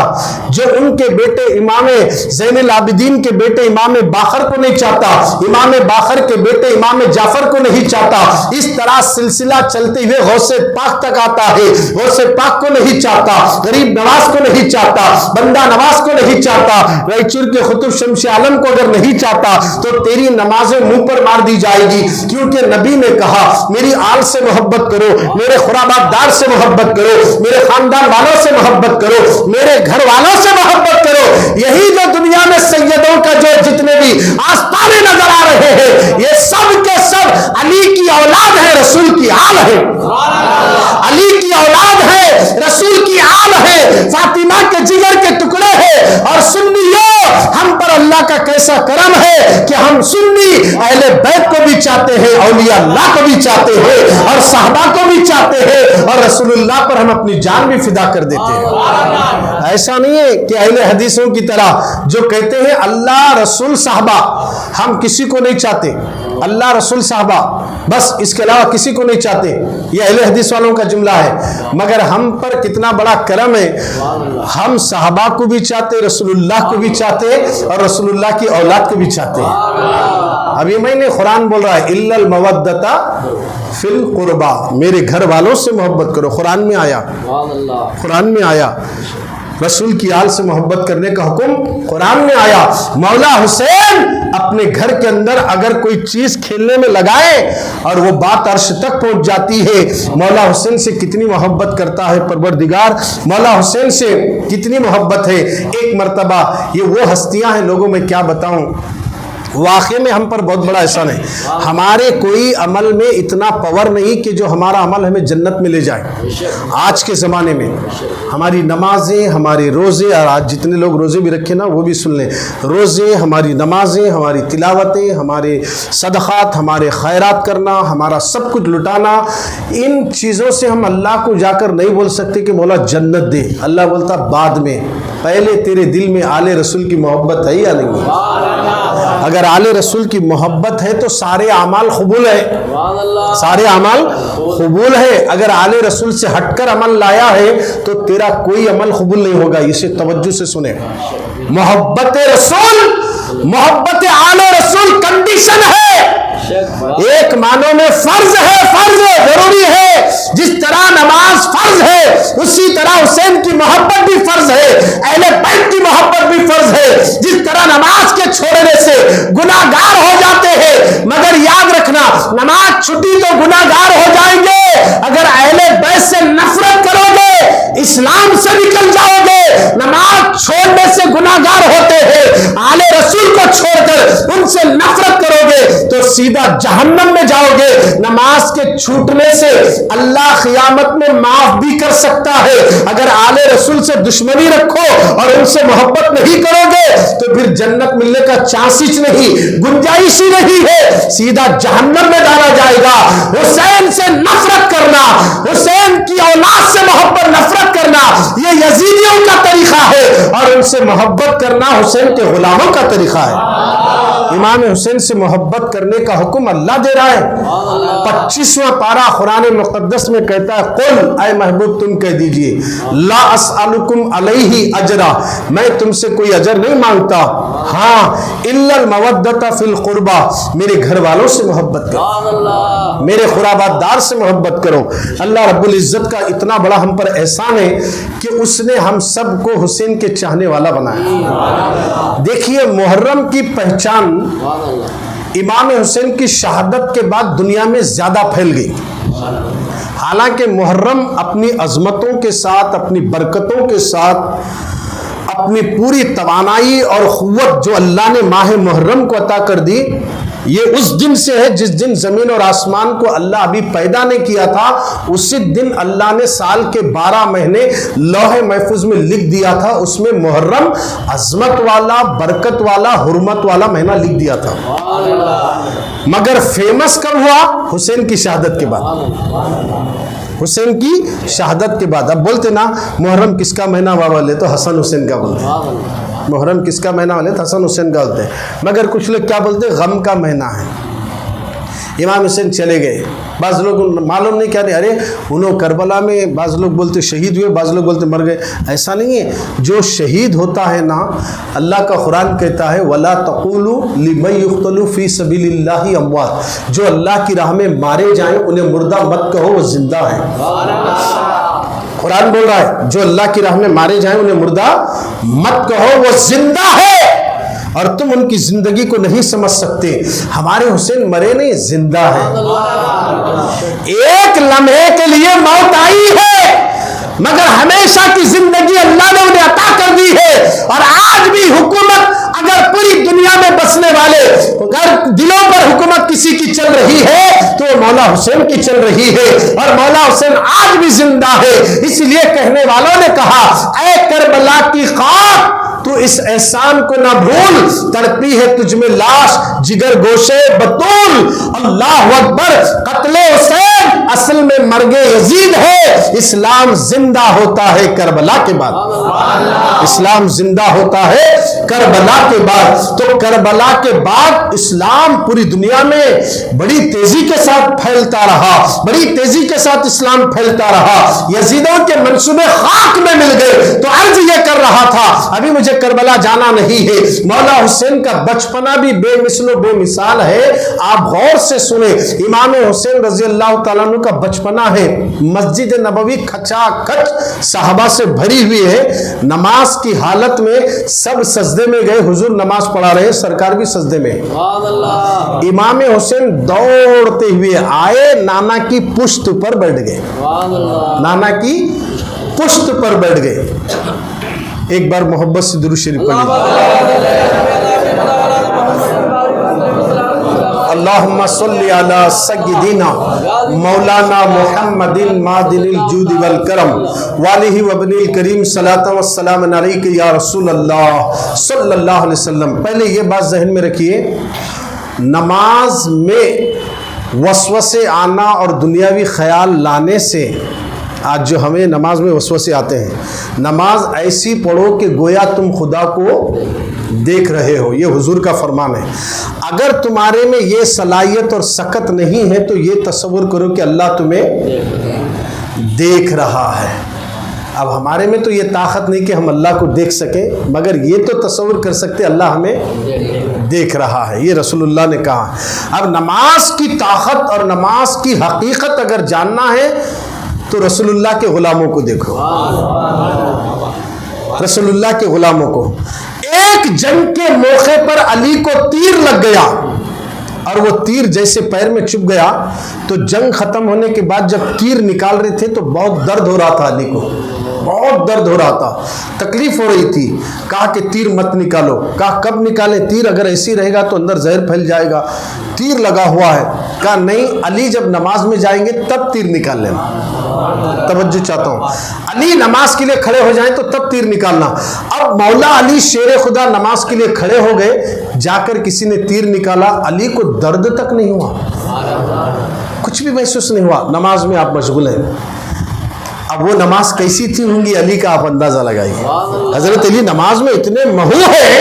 جو ان کے بیٹے امام زین العابدین کے بیٹے امام باقر کو نہیں چاہتا, امام باقر کے بیٹے امام جعفر کو نہیں چاہتا, اس طرح سلسلہ چلتے ہوئے غوث پاک تک آتا ہے. غوث پاک کو نہیں چاہتا, غریب نواز کو نہیں چاہتا, بندہ نواز کو نہیں چاہتا, رائچور کے خطب شمس عالم کو اگر نہیں چاہتا تو تیری نمازیں منہ پر مار دی جائے گی. کیونکہ نبی نے کہا میری آل سے محبت کرو, میرے خرابات دار سے محبت کرو, میرے خاندان والوں سے محبت کرو, میرے گھر والوں سے محبت کرو. یہی جو دنیا میں سیدوں کا جو جتنے بھی آستانے نظر آ رہے ہیں یہ سب کے سب علی کی اولاد ہے, رسول کی آل ہے. علی کی اولاد ہے, رسول کی آل ہے, فاطمہ کے جگر کے ٹکڑے ہیں. اور سنیوں ہم پر اللہ کا کیسا کرم ہے کہ ہم سنی اہل بیت کو بھی چاہتے ہیں, اولیاء اللہ کو بھی چاہتے ہیں, اور صحابہ کو بھی چاہتے ہیں, اور رسول اللہ پر ہم اپنی جان بھی فدا کر دیتے ہیں. ایسا نہیں ہے کہ اہل حدیثوں کی طرح جو کہتے ہیں اللہ رسول صحابہ, ہم کسی کو نہیں چاہتے. اللہ رسول صحابہ بس اس کے علاوہ کسی کو نہیں چاہتے. یہ اہل حدیث والوں کا جملہ ہے. مگر ہم پر کتنا بڑا کرم ہے, ہم صحابہ کو بھی چاہتے, رسول اللہ کو بھی چاہتے, اور رسول اللہ کی اولاد کو بھی چاہتے. ابھی میں نے قرآن بول رہا ہے الا المودۃ فی القربى, میرے گھر والوں سے محبت کرو. قرآن میں آیا, قرآن میں آیا. رسول کی آل سے محبت کرنے کا حکم قرآن میں آیا. مولا حسین اپنے گھر کے اندر اگر کوئی چیز کھیلنے میں لگائے اور وہ بات عرش تک پہنچ جاتی ہے, مولا حسین سے کتنی محبت کرتا ہے پروردگار, مولا حسین سے کتنی محبت ہے. ایک مرتبہ, یہ وہ ہستیاں ہیں لوگوں میں کیا بتاؤں, واقعے میں ہم پر بہت بڑا احسان ہے. ہمارے کوئی عمل میں اتنا پاور نہیں کہ جو ہمارا عمل ہمیں جنت میں لے جائے. آج کے زمانے میں ہماری نمازیں, ہمارے روزے, اور آج جتنے لوگ روزے بھی رکھے نا وہ بھی سن لیں, روزے, ہماری نمازیں, ہماری تلاوتیں, ہمارے صدقات, ہمارے خیرات کرنا, ہمارا سب کچھ لٹانا, ان چیزوں سے ہم اللہ کو جا کر نہیں بول سکتے کہ مولا جنت دے. اللہ بولتا بعد میں, پہلے تیرے دل میں آل رسول کی محبت ہے یا نہیں؟ اگر آل رسول کی محبت ہے تو سارے اعمال قبول ہے, سارے اعمال قبول ہے. اگر آل رسول سے ہٹ کر عمل لایا ہے تو تیرا کوئی عمل قبول نہیں ہوگا. اسے توجہ سے سنیں. محبت رسول, محبت آل رسول کنڈیشن ہے. ایک معنوں میں فرض ہے, فرض ضروری ہے. جس طرح نماز فرض ہے اسی طرح حسین کی محبت بھی فرض ہے, اہل بیت کی محبت بھی فرض ہے. جس طرح نماز کے چھوڑنے سے گناہگار ہو جاتے ہیں, مگر یاد رکھنا نماز چھٹی تو گناہگار ہو جائیں گے. اگر اہل بیت سے نفرت کرو گے, اسلام سے نکل جاؤ گے. نماز چھوڑنے سے گناہگار ہوتے ہیں, آل رسول کو چھوڑ کر ان سے نفرت کرو گے تو سیدھا جہنم میں جاؤ گے. نماز کے چھوٹنے سے اللہ قیامت میں معاف بھی کر سکتا ہے. اگر آل رسول سے دشمنی رکھو اور ان سے محبت نہیں کرو گے تو پھر جنت ملنے کا چانس ہی نہیں, گنجائش ہی نہیں ہے, سیدھا جہنم میں ڈالا جائے گا. حسین سے نفرت کرنا, حسین کی اولاد سے محبت نفرت کرنا, یہ یزیدیوں کا طریقہ ہے, اور ان سے محبت کرنا حسین کے غلاموں کا طریقہ ہے. امام حسین سے محبت کرنے کا حکم اللہ دے رہا ہے. 25واں پارہ قرآن مقدس میں کہتا ہے قل, اے محبوب تم کہہ دیجئے, لا اسألکم علیہ اجرا, میں تم سے کوئی اجر نہیں مانگتا, ہاں الا المودۃ فی القربى, میرے گھر والوں سے محبت کرو, میرے قرابت دار سے محبت کرو. اللہ رب العزت کا اتنا بڑا ہم پر احسان ہے کہ اس نے ہم سب کو حسین کے چاہنے والا بنایا. دیکھیے محرم کی پہچان امام حسین کی شہادت کے بعد دنیا میں زیادہ پھیل گئی. حالانکہ محرم اپنی عظمتوں کے ساتھ, اپنی برکتوں کے ساتھ, اپنی پوری توانائی اور قوت جو اللہ نے ماہ محرم کو عطا کر دی, یہ اس دن سے ہے جس دن زمین اور آسمان کو اللہ ابھی پیدا نہیں کیا تھا. اسی دن اللہ نے سال کے 12 مہینے لوح محفوظ میں لکھ دیا تھا. اس میں محرم عظمت والا, برکت والا, حرمت والا مہینہ لکھ دیا تھا. مگر فیمس کب ہوا؟ حسین کی شہادت کے بعد, حسین کی شہادت کے بعد. اب بولتے نا محرم کس کا مہینہ والے, تو حسن حسین کا بولتے ہیں. محرم کس کا مہینہ والے, تو حسن حسین کا بولتے ہیں. مگر کچھ لوگ کیا بولتے ہیں, غم کا مہینہ ہے. امام حسین چلے گئے, بعض لوگ معلوم نہیں کیا رہے, ارے انہوں کربلا میں, بعض لوگ بولتے شہید ہوئے, بعض لوگ بولتے مر گئے. ایسا نہیں ہے. جو شہید ہوتا ہے نا, اللہ کا قرآن کہتا ہے وَلَا تَقُولُوا لِمَنْ يُقْتَلُ فِي سَبِيلِ اللَّهِ أَمْوَاتٌ, جو اللہ کی راہ میں مارے جائیں انہیں مردہ مت کہو, وہ زندہ ہیں. قرآن بول رہا ہے جو اللہ کی راہ میں مارے جائیں انہیں مردہ مت کہو, وہ زندہ ہے, اور تم ان کی زندگی کو نہیں سمجھ سکتے. ہمارے حسین مرے نہیں, زندہ ہے. ایک لمحے کے لیے موت آئی ہے, مگر ہمیشہ کی زندگی اللہ نے انہیں عطا کر دی ہے. اور آج بھی حکومت اگر پوری دنیا میں بسنے والے اگر دلوں پر حکومت کسی کی چل رہی ہے تو مولا حسین کی چل رہی ہے, اور مولا حسین آج بھی زندہ ہے. اس لیے کہنے والوں نے کہا اے کربلا کی خاک, تو اس احسان کو نہ بھول، تڑپی ہے تجھ میں لاش جگر گوشے بطول، اللہ اکبر، قتل حسین اصل میں مرگ یزید ہے، اسلام زندہ ہوتا ہے کربلا کے بعد، اسلام زندہ ہوتا ہے کربلا کے بعد۔ تو کربلا کے بعد اسلام پوری دنیا میں بڑی تیزی کے ساتھ پھیلتا رہا، بڑی تیزی کے ساتھ اسلام پھیلتا رہا، یزیدوں کے منصوبے خاک میں مل گئے۔ تو عرض یہ کر رہا تھا ابھی مجھے کربلا جانا نہیں ہے، مولا حسین کا بچپنا بھی بے مثل و بے مثال ہے۔ آپ غور سے سنیں، امام حسین رضی اللہ تعالیٰ عنہ کا بچپنا ہے، مسجد نبوی کھچا کھچ صحابہ سے بھری ہوئی ہے، نماز کی حالت میں سب سجدے میں گئے، حضور نماز پڑھا رہے، سرکار بھی سجدے میں، امام حسین دوڑتے ہوئے آئے، نانا کی پشت پر بیٹھ گئے، نانا کی پشت پر بیٹھ گئے۔ ایک بار محبت سے درود شریف پڑھیے، اللہم صلی علی سیدنا مولانا محمد مادن الجود والکرم والہ وابن الکریم صلاۃ والسلام علیک یا رسول اللہ صلی اللہ علیہ وسلم۔ پہلے یہ بات ذہن میں رکھیے، نماز میں وسوسے آنا اور دنیاوی خیال لانے سے، آج جو ہمیں نماز میں وسوسے آتے ہیں، نماز ایسی پڑھو کہ گویا تم خدا کو دیکھ رہے ہو، یہ حضور کا فرمان ہے۔ اگر تمہارے میں یہ صلاحیت اور سکت نہیں ہے تو یہ تصور کرو کہ اللہ تمہیں دیکھ رہا ہے۔ اب ہمارے میں تو یہ طاقت نہیں کہ ہم اللہ کو دیکھ سکیں، مگر یہ تو تصور کر سکتے اللہ ہمیں دیکھ رہا ہے، یہ رسول اللہ نے کہا۔ اب نماز کی طاقت اور نماز کی حقیقت اگر جاننا ہے تو رسول اللہ کے غلاموں کو دیکھو، رسول اللہ کے غلاموں کو۔ ایک جنگ کے موقع پر علی کو تیر لگ گیا اور وہ تیر جیسے پیر میں چپ گیا تو جنگ ختم ہونے کے بعد جب تیر نکال رہے تھے تو بہت درد ہو رہا تھا، علی کو بہت درد ہو رہا تھا، تکلیف ہو رہی تھی۔ کہا کہ تیر مت نکالو، کہا کب نکالیں، تیر اگر ایسی رہے گا تو اندر زہر پھیل جائے گا، تیر لگا ہوا ہے۔ کہا نہیں، علی جب نماز میں جائیں گے تب تیر نکال لینا، توجہ چاہتا ہوں، علی نماز کے لیے کھڑے ہو جائیں تو تب تیر نکالنا۔ اب مولا علی شیر خدا نماز کے لیے کھڑے ہو گئے، جا کر کسی نے تیر نکالا، علی کو درد تک نہیں ہوا، کچھ بھی محسوس نہیں ہوا، نماز میں آپ مشغول ہیں۔ اب وہ نماز کیسی تھی ہوں گی علی کا آپ اندازہ لگائیے۔ حضرت علی نماز میں اتنے محو ہیں،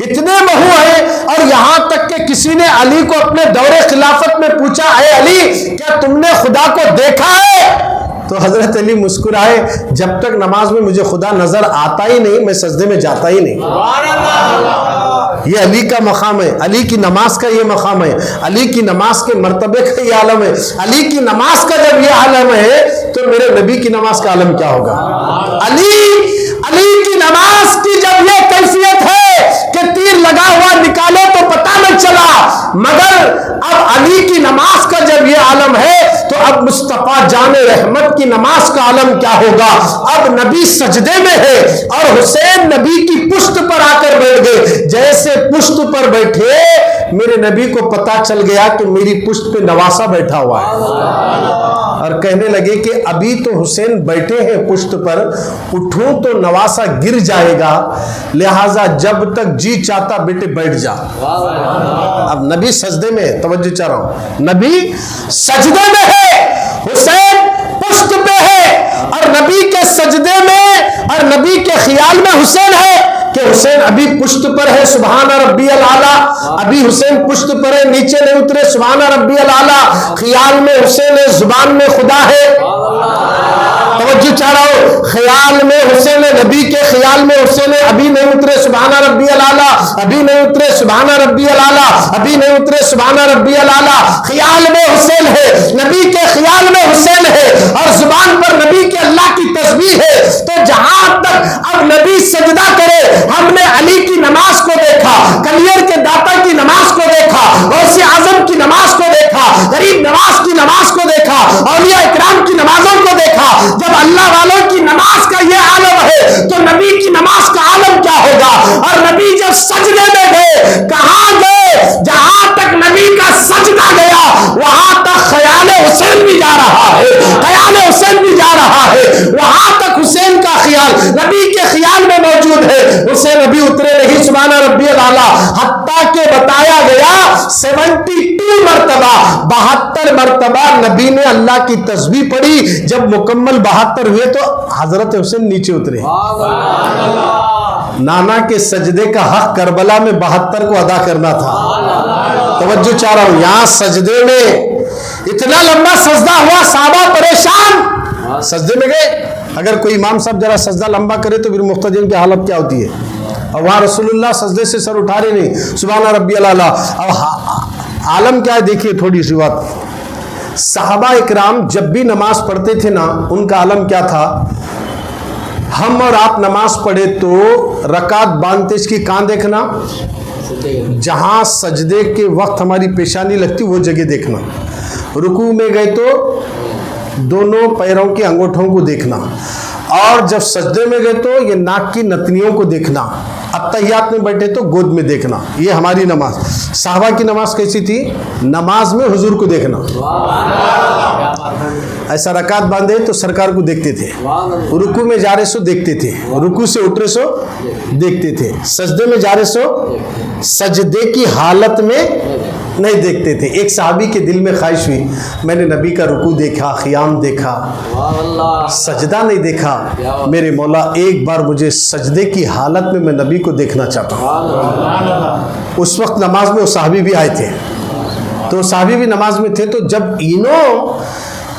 اتنے محو ہیں، اور یہاں تک کہ کسی نے علی کو اپنے دور خلافت میں پوچھا، اے علی کیا تم نے خدا کو دیکھا ہے؟ تو حضرت علی مسکرائے، جب تک نماز میں مجھے خدا نظر آتا ہی نہیں میں سجدے میں جاتا ہی نہیں۔ یہ علی کا مقام ہے، علی کی نماز کا یہ مقام ہے، علی کی نماز کے مرتبے کا یہ عالم ہے۔ علی کی نماز کا جب یہ عالم ہے تو میرے نبی کی نماز کا عالم کیا ہوگا؟ علی کی نماز کی جب یہ کیفیت ہے کہ تیر لگا ہوا نکالے تو پتہ نہ چلا، مگر اب علی کی نماز کا جب یہ عالم ہے تو اب مصطفیٰ جان رحمت کی نماز کا عالم کیا ہوگا؟ اب نبی سجدے میں ہے اور حسین نبی کی پشت پر آ کر بیٹھ گئے، جیسے پشت پر بیٹھے میرے نبی کو پتا چل گیا کہ میری پشت پہ نواسا بیٹھا ہوا ہے، اور کہنے لگے کہ ابھی تو حسین بیٹھے ہیں پشت پر، اٹھوں تو نواسا گر جائے گا، لہٰذا جب تک جی چاہتا بیٹے بیٹھ جا۔ اب نبی سجدے میں، توجہ چاہ رہا ہوں، نبی سجدے میں ہے، حسین پشت پہ ہے، اور نبی کے سجدے میں اور نبی کے خیال میں حسین ہے کہ حسین ابھی پشت پر ہے، سبحان ربی الاعلیٰ، ابھی حسین پشت پر ہے، نیچے نہیں اترے، سبحان ربی الاعلیٰ، خیال میں حسین ہے، زبان میں خدا ہے۔ توجہ چاہ رہا ہوں، خیال میں حسین ہے، نبی کے خیال میں حسین ہے، ابھی نہیں اترے سبحان ربی الاعلیٰ، ابھی نہیں اترے سبحان ربی الاعلیٰ، ابھی نہیں اترے سبحان ربی الاعلیٰ، خیال میں حسین ہے، نبی کے خیال میں حسین ہے، اور زبان پر نبی کے اللہ کی تسبیح ہے۔ تو جہاں تک اب نبی سجدہ کرے، ہم نے علی کی نماز کو دیکھا، کلیئر کے داتا کی نماز کو دیکھا، غوث اعظم کی نماز کو دیکھا، غریب نواز کی نماز کو دیکھا، اولیاء اکرام کی نمازوں کو دیکھا۔ جب اللہ والوں کی نماز کا یہ عالم ہے تو نبی کی نماز کا عالم کیا ہوگا؟ اور نبی جب سجدے میں گئے، کہاں گئے؟ جہاں تک نبی کا سجدہ گیا وہاں تک خیال حسین بھی جا رہا ہے، خیال حسین بھی جا رہا ہے، وہاں تک حسین خیال نبی کے خیال میں موجود ہے، اسے نبی اترے نہیں سبحان ربی الاعلیٰ، حتیٰ کہ بتایا گیا 72 مرتبہ 72 مرتبہ نبی نے اللہ کی تسبیح پڑھی، جب مکمل 72 ہوئے تو حضرت حسین نیچے اترے۔ نانا کے سجدے کا حق کربلا میں 72 کو ادا کرنا تھا۔ توجہ چاہ رہا ہوں، یہاں سجدے میں اتنا لمبا سجدہ ہوا، صحابہ پریشان، سجدے میں گئے۔ اگر کوئی امام صاحب ذرا سجدہ لمبا کرے تو پھر مقتدین کی حالت کیا ہوتی ہے؟ اور وہاں رسول اللہ سجدے سے سر اٹھا رہے نہیں، سبحان ربی الاعلیٰ۔ اب عالم کیا ہے دیکھیے، تھوڑی سی بات، صحابہ اکرام جب بھی نماز پڑھتے تھے نا، ان کا عالم کیا تھا؟ ہم اور آپ نماز پڑھے تو رکعت باندھتے اس کی کہاں دیکھنا؟ جہاں سجدے کے وقت ہماری پیشانی لگتی وہ جگہ دیکھنا، رکوع میں گئے تو دونوں پیروں کے انگوٹھوں کو دیکھنا، اور جب سجدے میں گئے تو یہ ناک کی نتنیوں کو دیکھنا، اتحیات میں بیٹھے تو گود میں دیکھنا۔ یہ ہماری نماز۔ صحابہ کی نماز کیسی تھی؟ نماز میں حضور کو دیکھنا، ایسا رکعت باندھے تو سرکار کو دیکھتے تھے، رکوع میں جا رہے سو دیکھتے تھے، رکوع سے اٹھ رہے سو دیکھتے تھے، سجدے میں جا رہے سو سجدے کی حالت میں نہیں دیکھتے تھے۔ ایک صحابی کے دل میں خواہش ہوئی، میں نے نبی کا رکوع دیکھا، قیام دیکھا، سجدہ نہیں دیکھا، میرے مولا ایک بار مجھے سجدے کی حالت میں نبی کو دیکھنا چاہتا ہوں۔ اس وقت نماز میں وہ صحابی بھی آئے تھے، تو صحابی بھی نماز میں تھے، تو جب انہوں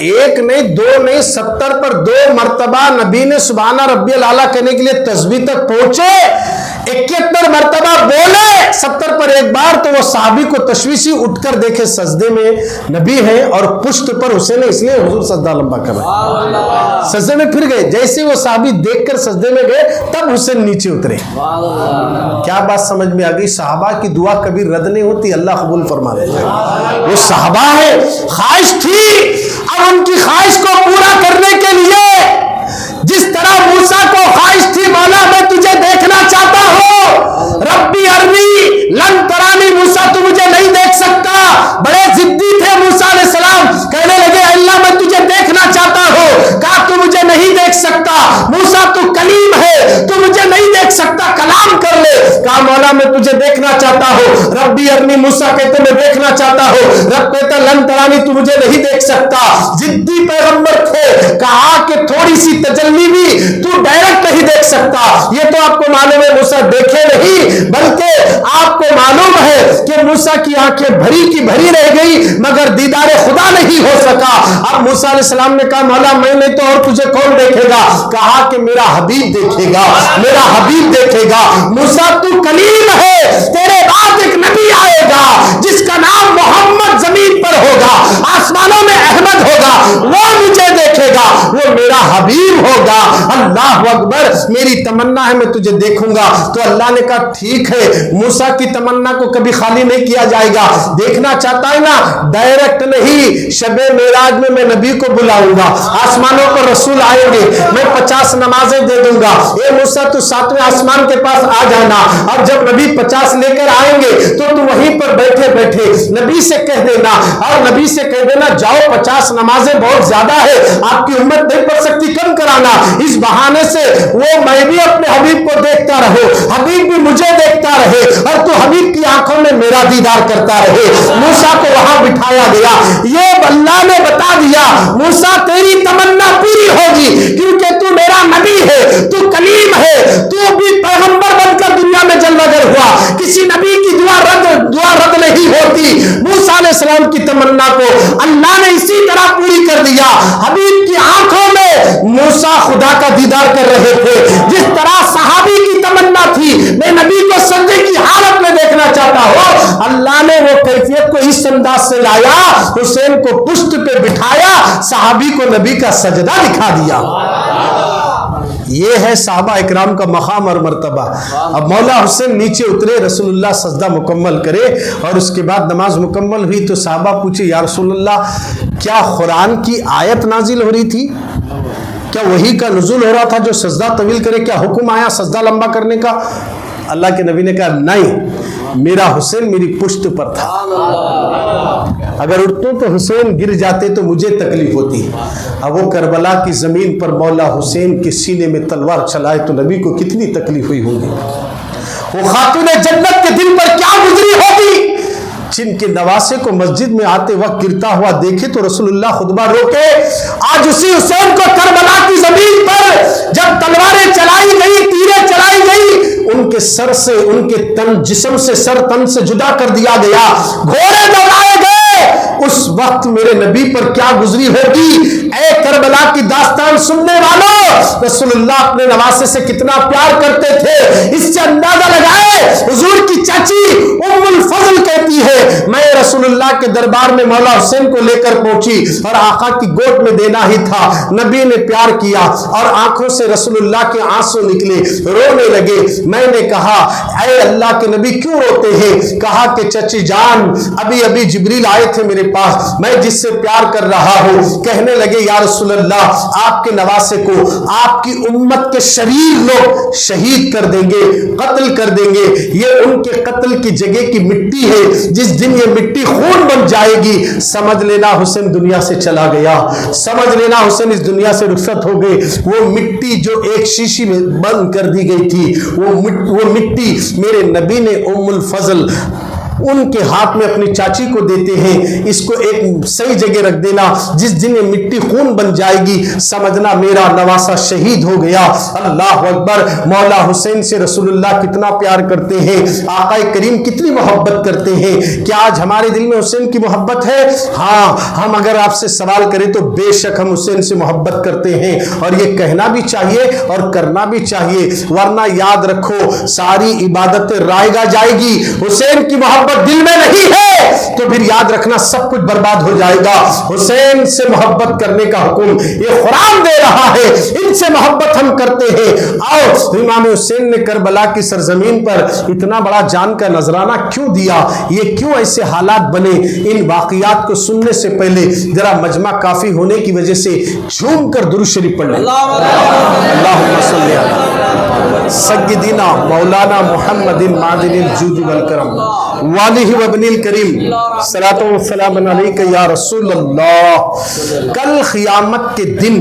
ایک نہیں دو نہیں 70 پر 2 مرتبہ نبی نے سبحان ربی الاعلیٰ کہنے کے لیے تسبیح تک پہنچے، 71 مرتبہ بولے 70 پر ایک بار، تو وہ صحابی کو تشویشی اٹھ کر دیکھے سجدے میں نبی ہے اور پشت پر حسین ہے، اس لیے حضور سجدہ لمبا کر رہے ہیں۔ سجدے میں پھر گئے، جیسے وہ صحابی دیکھ کر سجدے میں گئے تب حسین نیچے اترے۔ کیا بات سمجھ میں آ گئی؟ صحابہ کی دعا کبھی رد نہیں ہوتی، اللہ قبول فرما لیتا ہے۔ وہ صحابہ ہے، خواہش تھی، اب ان کی خواہش کو پورا کرنے کے لیے جس طرح موسیٰ کو خواہش تھی مولا میں تجھے دیکھنا چاہتا ہوں، ربی ارنی لن ترانی، موسیٰ تو مجھے نہیں دیکھ سکتا، بڑے ضدی تھے موسیٰ علیہ السلام، کہنے لگے اللہ میں تجھے دیکھنا چاہتا ہوں، کہا تو مجھے نہیں دیکھ سکتا، موسیٰ تو کلیم ہے تو مجھے نہیں دیکھ سکتا، کلام کر لے، کہا مولا میں تجھے دیکھنا چاہتا ہوں، ربی ارنی، موسیٰ کہتے میں دیکھنا چاہتا ہوں، رب کہتا لن ترانی تو مجھے نہیں دیکھ سکتا، ضدی پیغمبر تھے، کہا کہ تھوڑی سی تجلی بھی تو ڈائریکٹ نہیں دیکھ سکتا، یہ تو آپ کو معلوم ہے موسیٰ دیکھے نہیں، بلکہ آپ کو معلوم ہے کہ موسیٰ کی آنکھیں بھری کی بھری رہ گئی مگر دیدار خدا نہیں ہو سکا۔ اب موسیٰ علیہ السلام نے کہا مولا میں نے تو اور تجھے کون دیکھے گا؟ کہا کہ میرا حبیب دیکھے گا، میرا حبیب دیکھے گا۔ موسیٰ تو کلیم ہے، تیرے بعد ایک نبی آئے گا جس کا نام محمد زمین پر ہوگا، آسمانوں میں احمد ہوگا، وہ مجھے دیکھے گا، وہ میرا حبیب ہوگا۔ اللہ اکبر، میری تمنا ہے میں تجھے دیکھوں گا۔ تو اللہ نے کہا ٹھیک ہے، موسیٰ کی تمنا کو کبھی خالی نہیں کیا جائے گا، دیکھنا چاہتا ہے نا ڈائریکٹ نہیں، شب معراج میں میں نبی کو بلاؤں گا، آسمانوں پر رسول آئیں گے، میں 50 نمازیں دے دوں گا، اے موسیٰ تو 7ویں آسمان کے پاس آ جانا، اور جب نبی 50 لے کر آئیں گے تو تم وہیں پر بیٹھے بیٹھے نبی سے کہہ دینا، اور نبی سے کہہ دینا جاؤ 50 نمازیں بہت زیادہ ہے، آپ کی امت نہیں پڑھ سکتی، کم کرانا، اس بہانے سے وہ میں بھی اپنے حبیب کو دیکھتا رہو، حبیب بھی مجھے دیکھتا رہے، اور تو حبیب کی آنکھوں میں میرا دیدار کرتا رہے۔ موسیٰ کو وہاں بٹھایا گیا، یہ اللہ نے بتا دیا موسیٰ تیری تمنا پوری ہوگی کیونکہ تو میرا نبی ہے، تو کلیم ہے، تو بھی پیغمبر بن کر دنیا میں جلوہ گر ہوا، کسی نبی کی دعا رد نہیں ہوتی۔ موسیٰ علیہ السلام کی تمنا کو اللہ نے اسی طرح پوری کر دیا، حبیب کی آنکھوں میں موسیٰ خدا کا دیدار کر رہے تھے، جس طرح صحابی کی تمنا تھی میں نبی کو سجدے کی حالت میں دیکھنا چاہتا ہوں، اللہ نے وہ کیفیت کو اس انداز سے لایا، حسین کو پشت پہ بٹھایا، صحابی کو نبی کا سجدہ دکھا دیا۔ یہ ہے صحابہ اکرام کا مقام اور مرتبہ۔ اب مولا حسین نیچے اترے، رسول اللہ سجدہ مکمل کرے، اور اس کے بعد نماز مکمل ہوئی تو صحابہ پوچھے یا رسول اللہ کیا قرآن کی آیت نازل ہو رہی تھی؟ کیا وحی کا نزول ہو رہا تھا جو سجدہ طویل کرے؟ کیا حکم آیا سجدہ لمبا کرنے کا؟ اللہ کے نبی نے کہا نہیں، میرا حسین میری پشت پر تھا، اگر اٹھتوں تو حسین گر جاتے تو مجھے تکلیف ہوتی. اب وہ کربلا کی زمین پر مولا حسین کے سینے میں تلوار چلائے تو نبی کو کتنی تکلیف ہوئی ہوگی. وہ خاتون جنت کے دل پر کیا گزری ہوگی جن کے نواسے کو مسجد میں آتے وقت گرتا ہوا دیکھے تو رسول اللہ خطبہ روکے. آج اسی حسین کو کربلا کی زمین پر جب تلواریں چلائی گئی، تیریں چلائی گئی، ان کے سر سے، ان کے تن، جسم سے، سر تن سے جدا کر دیا گیا، گھوڑے دوڑائے گئے. اس وقت میرے نبی پر کیا گزری ہوگی. اے کربلا کی داستان سننے والوں، رسول اللہ اپنے نواسے سے کتنا پیار کرتے تھے اس سے اندازہ لگائے. حضور کی چاچی ام الفضل کہتی ہے میں رسول اللہ کے دربار میں مولا حسین کو لے کر پہنچی اور آقا کی گود میں دینا ہی تھا. نبی نے پیار کیا اور آنکھوں سے رسول اللہ کے آنسو نکلے، رونے لگے. میں نے کہا اے اللہ کے نبی کیوں روتے ہیں؟ کہا کہ چچی جان ابھی ابھی جبریل آئے تھے میرے پاس، میں جس سے پیار کر رہا ہوں، کہنے لگے یا رسول اللہ آپ کے نواسے کو آپ کی امت کے شریر لوگ شہید کر دیں گے، قتل کر دیں گے. یہ ان کے قتل کی جگہ کی مٹی ہے، جس دن یہ مٹی خون بن جائے گی سمجھ لینا حسین دنیا سے چلا گیا، سمجھ لینا حسین اس دنیا سے رخصت ہو گئے. وہ مٹی جو ایک شیشی میں بند کر دی گئی تھی، وہ مٹی میرے نبی نے ام الفضل ان کے ہاتھ میں اپنی چاچی کو دیتے ہیں. اس کو ایک صحیح جگہ رکھ دینا، جس دن یہ مٹی خون بن جائے گی سمجھنا میرا نواسا شہید ہو گیا. اللہ اکبر. مولا حسین سے رسول اللہ کتنا پیار کرتے ہیں، آقا کریم کتنی محبت کرتے ہیں. کیا آج ہمارے دل میں حسین کی محبت ہے؟ ہاں، ہم اگر آپ سے سوال کریں تو بے شک ہم حسین سے محبت کرتے ہیں، اور یہ کہنا بھی چاہیے اور کرنا بھی چاہیے. ورنہ یاد رکھو ساری عبادت رائگاں جائے گی. حسین کی محبت دل میں نہیں ہے تو پھر یاد رکھنا سب کچھ برباد ہو جائے گا. حسین سے محبت کرنے کا حکم یہ قرآن دے رہا ہے، ان سے محبت ہم کرتے ہیں. آؤ، امام حسین نے کربلا کی سرزمین پر اتنا بڑا جان کا نذرانہ کیوں دیا، یہ کیوں ایسے حالات بنے؟ ان واقعات کو سننے سے پہلے ذرا مجمع کافی ہونے کی وجہ سے جھوم کر درود شریف پڑھ لیں. اللہم صلی علی سیدنا مولانا محمد معدن الجود والکرم والہ وابن الکریم صلاۃ و سلام علیک یا رسول اللہ. کل قیامت کے دن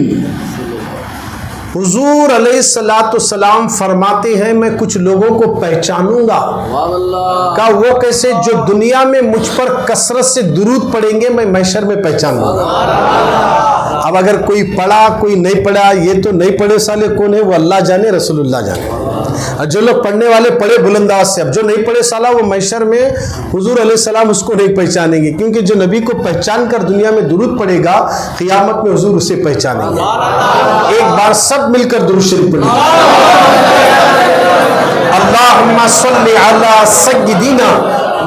حضور علیہ السلام فرماتے ہیں میں کچھ لوگوں کو پہچانوں گا. کہا وہ کیسے؟ جو دنیا میں مجھ پر کثرت سے درود پڑھیں گے میں محشر میں پہچانوں گا. اب اگر کوئی پڑھا کوئی نہیں پڑھا، یہ تو نہیں پڑھے سالے کون ہے وہ اللہ جانے، رسول اللہ جانے. جو لوگ پڑھنے والے پڑھے بلند آواز سے، اب جو نہیں پڑھے سالہ وہ محشر میں حضور علیہ السلام اس کو نہیں پہچانیں گے، کیونکہ جو نبی کو پہچان کر دنیا میں درود پڑھے گا قیامت میں حضور اسے پہچانیں گے. ایک بار سب مل کر درود شریف پڑھیں. اللہم صلی علی سیدنا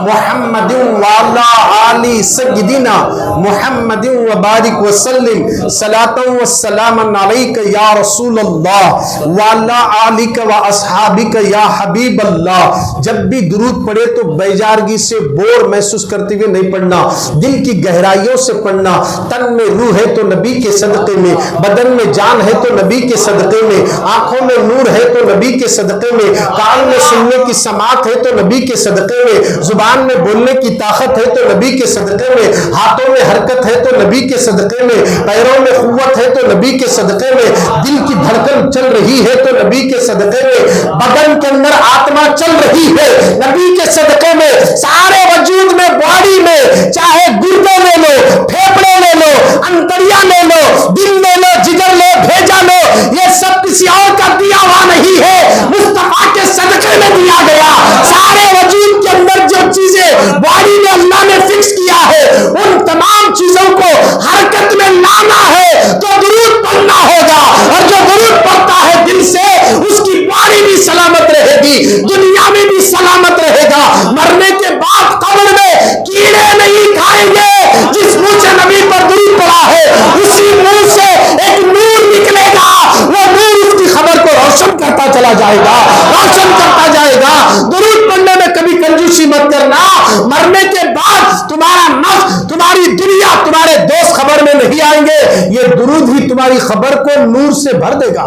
محمد وعلی آل سیدنا محمد وبارک وسلم صلاۃ و سلام علیک یا رسول اللہ وعلی آلک و اصحابک یا حبیب اللہ. جب بھی درود پڑھے تو بیجارگی سے بور محسوس کرتے ہوئے نہیں پڑھنا، دل کی گہرائیوں سے پڑھنا. تن میں روح ہے تو نبی کے صدقے میں، بدن میں جان ہے تو نبی کے صدقے میں، آنکھوں میں نور ہے تو نبی کے صدقے میں، کان میں سننے کی سماعت ہے تو نبی کے صدقے میں، زبان میں بولنے کی طاقت ہے تو نبی کے صدقے میں، ہاتھوں میں حرکت ہے تو نبی کے صدقے میں، پیروں میں قوت ہے تو نبی کے صدقے میں، دل کی دھڑکن چل رہی ہے تو نبی کے صدقے میں، بدن کے اندر آتما چل رہی ہے نبی کے صدقے میں، سارے وجود میں باڈی میں چاہے گردے لے لو، پھیپڑے لے لو، انتڑیاں لے لو، دل لے لو، جگر لو، بھیجا لو، یہ سب کسی اور کا دیا ہوا نہیں ہے، مصطفیٰ کے صدقے میں دیا گیا. سارے وجود کے اندر جو چیزیں باڈی میں اللہ نے فکس کیا ہے ان تمام چیزوں کو حرکت میں لانا ہے تو درود پڑھنا ہوگا، اور جو درود پڑھتا ہے دل سے اس کی باڈی بھی سلامت رہے گی، دنیا میں بھی سلامت رہے گا، مرنے کے بعد قبر میں کیڑے نہیں کھائیں گے. جس منہ سے نبی پر درود پڑا ہے اسی منہ سے ایک نور نکلے گا، وہ نور اس کی خبر کو روشن کرتا چلا جائے گا، روشن کرتا جائے گا. درود پڑھنے میں کبھی کنجوسی مت کرنا. مرنے کے بعد تمہارا نفس، تمہاری دنیا، تمہارے دوست خبر میں نہیں آئیں گے. یہ درود ہی تمہاری خبر کو نور سے بھر دے گا،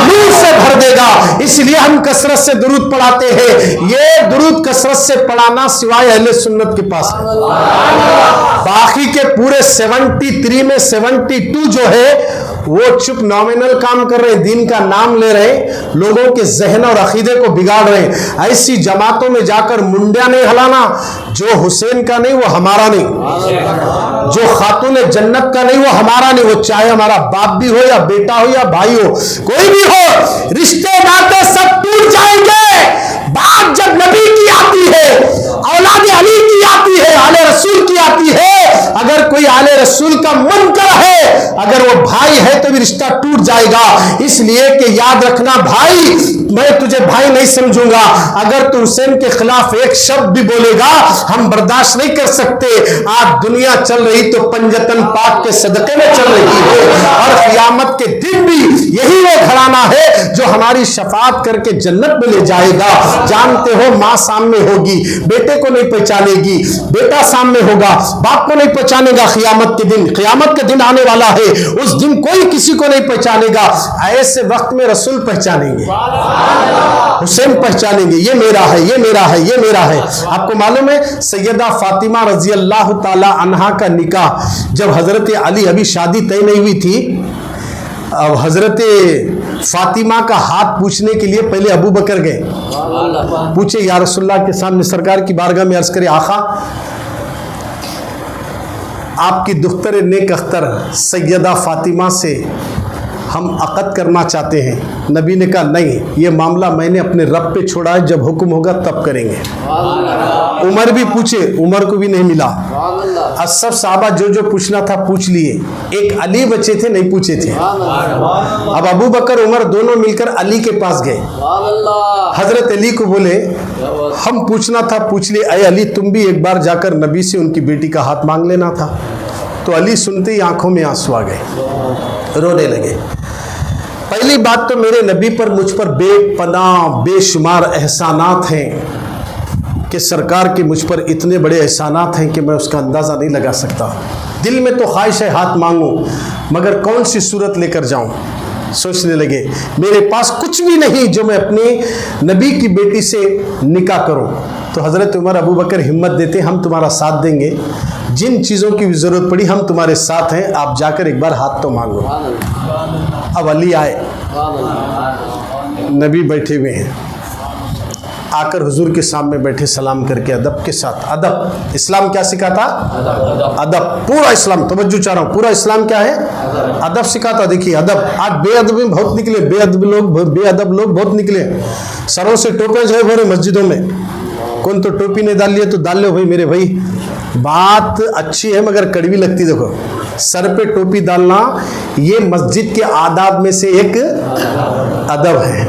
نور سے بھر دے گا. اس لیے ہم کثرت سے درود پڑھاتے ہیں. یہ درود کثرت سے پڑھانا سوائے اہل سنت کے پاس ہے. باقی کے پورے 73 میں 72 جو ہے وہ چپ نامنل کام کر رہے ہیں, دین کا نام لے رہے ہیں, لوگوں کے ذہن اور عقیدے کو بگاڑ رہے ہیں. ایسی جماعتوں میں جا کر منڈیا نہیں ہلانا. جو حسین کا نہیں وہ ہمارا نہیں, جو خاتون جنت کا نہیں وہ ہمارا نہیں. وہ چاہے ہمارا باپ بھی ہو یا بیٹا ہو یا بھائی ہو, کوئی بھی ہو, رشتے ناطے سب ٹوٹ جائیں گے. بات جب نبی کی آتی ہے, اولاد علی کی آتی ہے, آل رسول کی آتی ہے. اگر کوئی آل رسول کا منکر ہے, اگر وہ بھائی ہے تو بھی رشتہ ٹوٹ جائے گا. اس لیے کہ یاد رکھنا بھائی, میں تجھے بھائی نہیں سمجھوں گا اگر تو حسین کے خلاف ایک شبد بھی بولے گا, ہم برداشت نہیں کر سکتے. آج دنیا چل رہی تو پنجتن پاک کے صدقے میں چل رہی ہے, اور قیامت کے دن بھی یہی وہ گھرانہ ہے جو ہماری شفاعت کر کے جنت میں لے جائے گا. جانتے ہو ماں سامنے ہوگی, بیٹے کو نہیں پہچانے گی, بیٹا سامنے ہوگا, باپ کو نہیں پہچانے گا. قیامت کے دن, قیامت کا دن آنے والا ہے, اس دن کوئی کسی کو نہیں پہچانے گا. ایسے وقت میں رسول پہچانیں گے, حسین پہچانیں گے, یہ میرا ہے, یہ میرا ہے, یہ میرا ہے. آپ کو معلوم ہے سیدہ فاطمہ رضی اللہ تعالی عنہا کا نکاح جب حضرت علی, ابھی شادی طے نہیں ہوئی تھی, اب حضرت فاطمہ کا ہاتھ پوچھنے کے لیے پہلے ابو بکر گئے. پوچھے یا رسول اللہ کے سامنے سرکار کی بارگاہ میں عرض کرے, آقا آپ کی دختر نیک اختر سیدہ فاطمہ سے ہم عقد کرنا چاہتے ہیں. نبی نے کہا نہیں, یہ معاملہ میں نے اپنے رب پہ چھوڑا ہے, جب حکم ہوگا تب کریں گے. عمر بھی پوچھے, عمر کو بھی نہیں ملا. سب صحابہ جو جو پوچھنا تھا پوچھ لیے, ایک علی بچے تھے نہیں پوچھے تھے. اب ابو بکر عمر دونوں مل کر علی کے پاس گئے. حضرت علی کو بولے ہم پوچھنا تھا پوچھ لیے, اے علی تم بھی ایک بار جا کر نبی سے ان کی بیٹی کا ہاتھ مانگ لینا تھا. تو علی سنتے ہی آنکھوں میں آنسو آ گئے, رونے لگے. پہلی بات تو میرے نبی پر مجھ پر بے پناہ بے شمار احسانات ہیں کہ سرکار کے مجھ پر اتنے بڑے احسانات ہیں کہ میں اس کا اندازہ نہیں لگا سکتا. دل میں تو خواہش ہے ہاتھ مانگوں, مگر کون سی صورت لے کر جاؤں. سوچنے لگے میرے پاس کچھ بھی نہیں جو میں اپنے نبی کی بیٹی سے نکاح کروں. تو حضرت عمر ابو بکر ہمت دیتے, ہم تمہارا ساتھ دیں گے, جن چیزوں کی بھی ضرورت پڑی ہم تمہارے ساتھ ہیں, آپ جا کر ایک بار ہاتھ تو مانگو. اب علی آئے, نبی بیٹھے ہوئے ہیں, آ کر حضور کے سامنے بیٹھے, سلام کر کے ادب کے ساتھ. ادب اسلام کیا سکھاتا؟ ادب. پورا اسلام, توجہ چاہ رہا ہوں, پورا اسلام کیا ہے؟ ادب سکھاتا. دیکھیے ادب, آج بے ادب میں بہت نکلے, بے ادب لوگ بہت نکلے. سروں سے ٹوپے جو ہے بھرے مسجدوں میں, کون تو ٹوپی نہیں ڈال لیے تو ڈال لو بھائی میرے بھائی, بات اچھی ہے مگر کڑوی لگتی. دیکھو سر پہ ٹوپی ڈالنا یہ مسجد کے آداب میں سے ایک ادب ہے.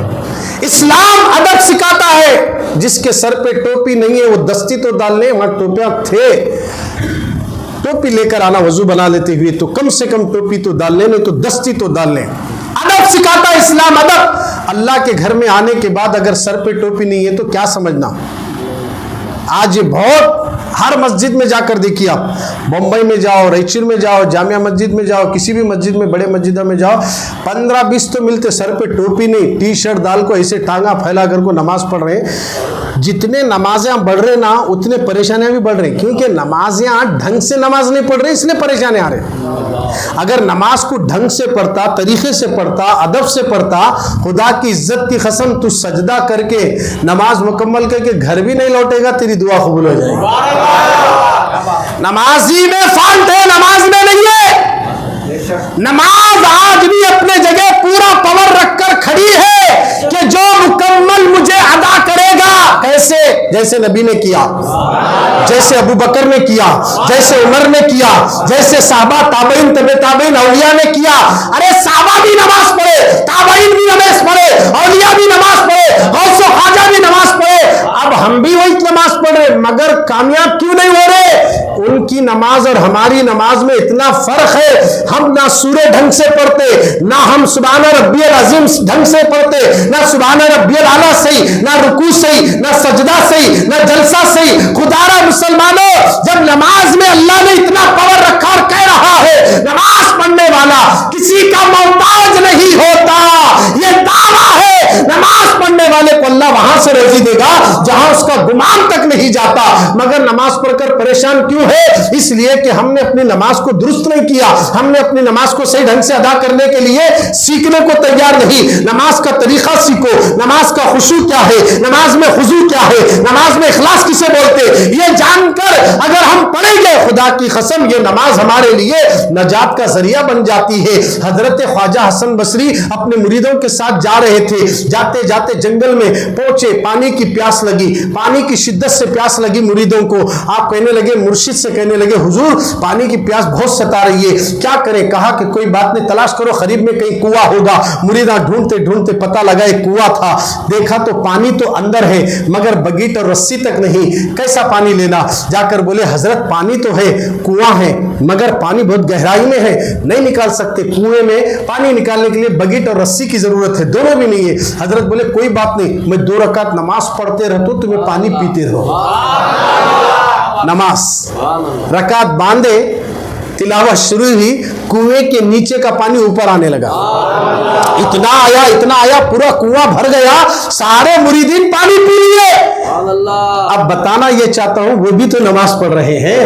اسلام ادب سکھاتا ہے. جس کے سر پہ ٹوپی نہیں ہے وہ دستی تو ڈال لیں, وہاں ٹوپیاں تھے, ٹوپی لے کر آنا وضو بنا لیتے ہوئے تو کم سے کم ٹوپی تو ڈال لیں, نہیں تو دستی تو ڈال لیں. ادب سکھاتا ہے اسلام, ادب. اللہ کے گھر میں آنے کے بعد اگر سر پہ ٹوپی نہیں ہے تو کیا سمجھنا. آج یہ بہت, ہر مسجد میں جا کر دیکھیے آپ, بمبئی میں جاؤ, رائچور میں جاؤ, جامعہ مسجد میں جاؤ, کسی بھی مسجد میں, بڑے مسجدوں میں جاؤ, 15-20 تو ملتے سر پہ ٹوپی نہیں, ٹی شرٹ ڈال کو ایسے ٹانگا پھیلا کر کو نماز پڑھ رہے ہیں. جتنے نمازیں بڑھ رہے نا اتنے پریشانیاں بھی بڑھ رہی, کیونکہ نمازیں ڈھنگ سے نماز نہیں پڑھ رہے اس لیے پریشانیاں آ رہے. اگر نماز کو ڈھنگ سے پڑھتا, طریقے سے پڑھتا, ادب سے پڑھتا, خدا کی عزت کی قسم تو سجدہ کر کے نماز مکمل کر کے گھر بھی نہیں لوٹے گا, تیری دعا قبول ہو جائے گی. نمازی میں فالٹ ہے, نماز میں نہیں ہے. نماز آج بھی اپنے جگہ پورا پاور رکھ کر کھڑی ہے کہ جو مکمل مجھے ادا کرے گا. کیسے؟ جیسے نبی نے کیا, جیسے ابو بکر نے کیا, جیسے عمر نے کیا, جیسے صحابہ, تابعین, تبع تابعین, اولیاء نے کیا. ارے صحابہ بھی نماز پڑھے, تابعین بھی نماز پڑھے, اولیاء بھی نماز پڑھے, غوث و خواجہ بھی نماز پڑھے. اب ہم بھی وہی نماز پڑھ رہے مگر کامیاب کیوں نہیں ہو رہے؟ ان کی نماز اور ہماری نماز میں اتنا فرق ہے. ہم نہ سورہ ڈھنگ سے پڑھتے, نہ ہم سبحان ربی العظیم ڈھنگ سے پڑھتے, نہ سبحان ربی الاعلیٰ صحیح, نہ رکوع صحیح, نہ سجدہ صحیح, نہ جلسہ صحیح. خدا را مسلمانوں, جب نماز میں اللہ نے اتنا پاور رکھا اور کہہ رہا ہے نماز پڑھنے والا کسی کا محتاج نہیں ہوتا, یہ دعویٰ ہے. نماز پڑھنے وہاں سے روزی دے گا جہاں اس کا گمان تک نہیں جاتا. مگر نماز پڑھ کر پریشان کیوں ہے؟ اس لیے کہ ہم نے اپنی نماز کو درست نہیں کیا. ہم نے اپنی نماز کو صحیح ڈھنگ سے ادا کرنے کے لیے سیکھنے کو تیار نہیں. نماز کا طریقہ سیکھو, نماز کا خشوع کیا ہے, نماز میں خضوع کیا ہے, نماز میں اخلاص کسے بولتے, یہ جان کر اگر ہم پڑھیں گے خدا کی قسم یہ نماز ہمارے لیے نجات کا ذریعہ بن جاتی ہے. حضرت خواجہ حسن بصری اپنے مریدوں کے ساتھ جا رہے تھے. جاتے جاتے جنگل میں پہنچے, پانی کی پیاس لگی, پانی کی شدت سے پیاس لگی مریدوں کو. آپ کہنے لگے, مرشد سے کہنے لگے, حضور پانی کی پیاس بہت ستا رہی ہے, کیا کریں؟ کہا کہ کوئی بات نہیں, تلاش کرو قریب میں کہیں کنواں ہوگا. مریداں ڈھونڈتے ڈھونڈتے پتہ لگا ایک کنواں تھا. دیکھا تو پانی تو اندر ہے مگر بگیٹ اور رسی تک نہیں. کیسا پانی لینا؟ جا کر بولے حضرت پانی تو ہے, کنواں ہے مگر پانی بہت گہرائی میں ہے, نہیں نکال سکتے. کنویں میں پانی نکالنے کے لیے بگیٹ اور رسی کی ضرورت ہے, دونوں بھی نہیں ہے. حضرت بولے کوئی بات نہیں, میں 2 رکعت نماز پڑھتے رہتا ہوں, تمہیں پانی پیتے رہو. نماز رکعت باندھے, تلاوت شروع ہوئی, کنویں کے نیچے کا پانی اوپر آنے لگا. اتنا آیا پورا کنواں بھر گیا, سارے مریدین پانی پی لیے. اب بتانا یہ چاہتا ہوں وہ بھی تو نماز پڑھ رہے ہیں.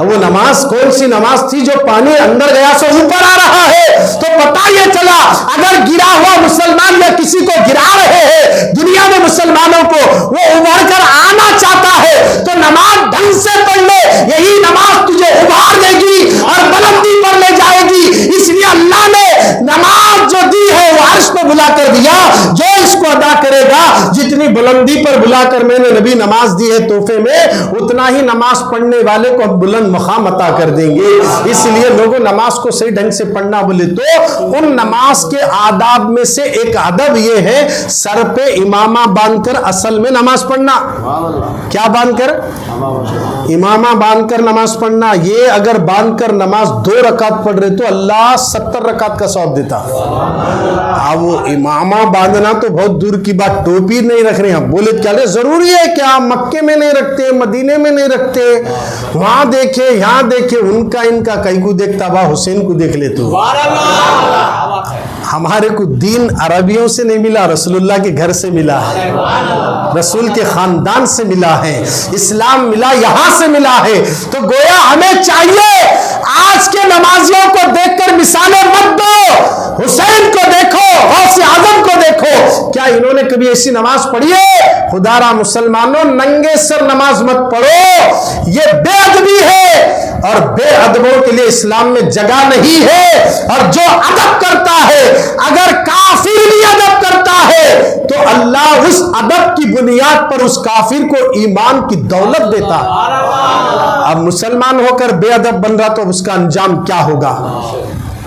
وہ نماز کون سی نماز تھی جو پانی اندر گیا سو اوپر آ رہا ہے؟ تو پتا یہ چلا اگر گرا ہوا مسلمان یا کسی کو گرا رہے ہیں دنیا میں مسلمانوں کو, وہ ابھر کر آنا چاہتا ہے تو نماز ڈھنگ سے پڑھ لے, یہی نماز تجھے ابھار دے گی اور بلندی پر لے جائے گی. اس لیے اللہ نے نماز جو دی ہے وہ عرش پہ بلا کر دیا, جو اس کو ادا کرے گا جتنی بلندی پر بلا کر میں نے نبی نماز دی ہے تحفے میں, اتنا ہی نماز پڑھنے والے کو ہم بلند مقام عطا کر دیں گے. اس لیے لوگوں نماز کو صحیح ڈھنگ سے پڑھنا بولے تو ان نماز کے آداب میں سے ایک ادب یہ ہے سر پہ امامہ باندھ کر اصل میں نماز پڑھنا. کیا باندھ کر؟ امامہ باندھ کر نماز پڑھنا. یہ اگر باندھ کر نماز 2 رکعت پڑھ رہے تو اللہ 70 رکعت کا ثواب دیتا. اب وہ امامہ باندھنا تو بہت دور کی بات, ٹوپی نہیں رکھ رہے ہیں. بولے کیا لے ضروری ہے کیا؟ مکے میں نہیں رکھتے, مدینے میں نہیں رکھتے, وہاں دیکھے یہاں دیکھے, ان کا کئی کو دیکھتا با حسین کو دیکھ لے تو. ہمارے کو دین عربیوں سے نہیں ملا, رسول اللہ کے گھر سے ملا ہے, رسول کے خاندان سے ملا ہے, اسلام ملا یہاں سے ملا ہے. تو گویا ہمیں چاہیے آج کے نمازیوں کو دیکھ کر مثالیں مت دو, حسین کو دیکھو, غوث اعظم کو دیکھو, کیا انہوں نے کبھی ایسی نماز پڑھی ہے؟ خدا را مسلمانوں ننگے سر نماز مت پڑھو, یہ بے ادبی ہے اور بے ادبوں کے لیے اسلام میں جگہ نہیں ہے. اور جو ادب کرتا ہے, اگر کافر بھی ادب کرتا ہے تو اللہ اس ادب کی بنیاد پر اس کافر کو ایمان کی دولت دیتا. اب مسلمان ہو کر بے ادب بن رہا تو اس کا انجام کیا ہوگا,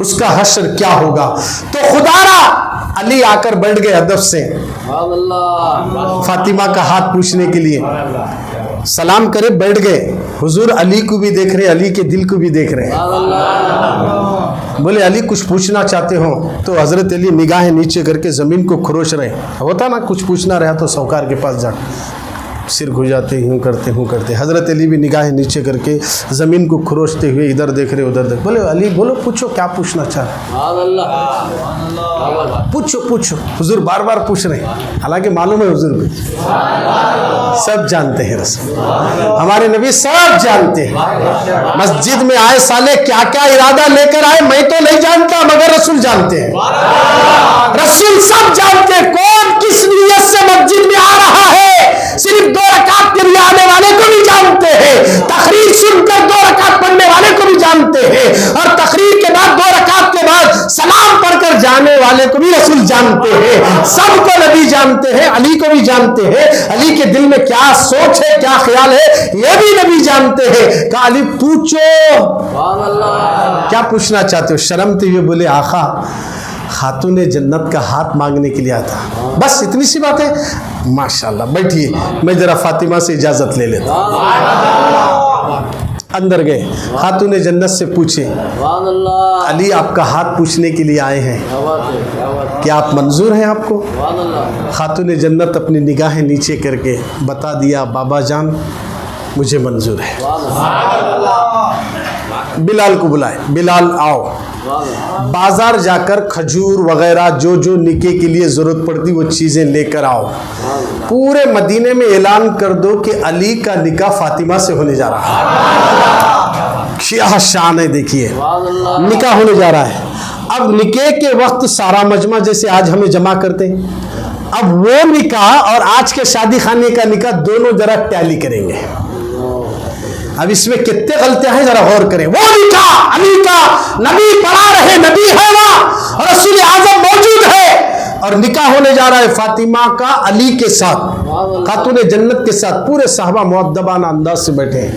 اس کا حشر کیا ہوگا؟ تو خدا را علی آ کر بیٹھ گئے ادب سے فاطمہ کا ہاتھ پوچھنے کے لیے, سلام کرے بیٹھ گئے. حضور علی کو بھی دیکھ رہے, علی کے دل کو بھی دیکھ رہے. بولے علی کچھ پوچھنا چاہتے ہو؟ تو حضرت علی نگاہیں نیچے کر کے زمین کو کھروچ رہے. ہوتا نا کچھ پوچھنا رہا تو سوکار کے پاس جا سر گھجاتے ہوں کرتے. حضرت علی بھی نگاہیں نیچے کر کے زمین کو کھروچتے ہوئے ادھر دیکھ رہے ادھر دیکھ. بولے علی بولو, پوچھو کیا پوچھنا چاہتے, پوچھو. حضور بار بار پوچھ رہے ہیں, حالانکہ معلوم ہے حضور کو سب جانتے ہیں, رسول ہمارے نبی سب جانتے ہیں. مسجد میں آئے سالے کیا کیا ارادہ لے کر آئے میں تو نہیں جانتا, مگر رسول جانتے ہیں. رسول سب جانتے ہیں کون کس نیت سے مسجد میں آ رہا ہے. صرف 2 رکعت کے لیے آنے والے کو بھی جانتے ہیں, تقریر سن کر 2 رکعت پڑھنے والے کو بھی جانتے ہیں, اور تقریر کے بعد 2 رکعت کے بعد سلام پڑھ کر جانے والے کو بھی رسول جانتے ہیں. سب کو نبی جانتے ہیں, علی کو بھی جانتے ہیں. علی کے دل میں کیا سوچ ہے, کیا خیال ہے, یہ بھی نبی جانتے ہیں. کہا علی پوچھو, کیا پوچھنا چاہتے ہو؟ شرمتے ہوئے بولے آقا خاتون جنت کا ہاتھ مانگنے کے لیے آتا. بس اتنی سی بات ہے. ماشاءاللہ بیٹھیے, میں ذرا فاطمہ سے اجازت لے لیتا. اندر گئے, خاتون جنت سے پوچھے علی آپ کا ہاتھ پوچھنے کے لیے آئے ہیں, کیا آپ منظور ہیں آپ کو؟ خاتون جنت اپنی نگاہیں نیچے کر کے بتا دیا, بابا جان مجھے منظور ہے. بلال کو بلائے, بلال آؤ, بازار جا کر کھجور وغیرہ جو جو نکاح کے لیے ضرورت پڑتی وہ چیزیں لے کر آؤ. پورے مدینے میں اعلان کر دو کہ علی کا نکاح فاطمہ سے ہونے جا رہا ہے. کیا شان ہے, دیکھیے نکاح ہونے جا رہا ہے. اب نکاح کے وقت سارا مجمع جیسے آج ہمیں جمع کرتے ہیں, اب وہ نکاح اور آج کے شادی خانے کا نکاح دونوں ذرا ٹیلی کریں گے. اب اس میں کتنے غلطیاں ہیں ذرا غور کریں. وہ نکاح علی کا, نبی پڑھا رہے, نبی ہے وہاں, رسول اعظم موجود ہے, اور نکاح ہونے جا رہا ہے فاطمہ کا علی کے ساتھ, خاتون جنت کے ساتھ. پورے صحابہ مؤدبانہ انداز سے بیٹھے ہیں.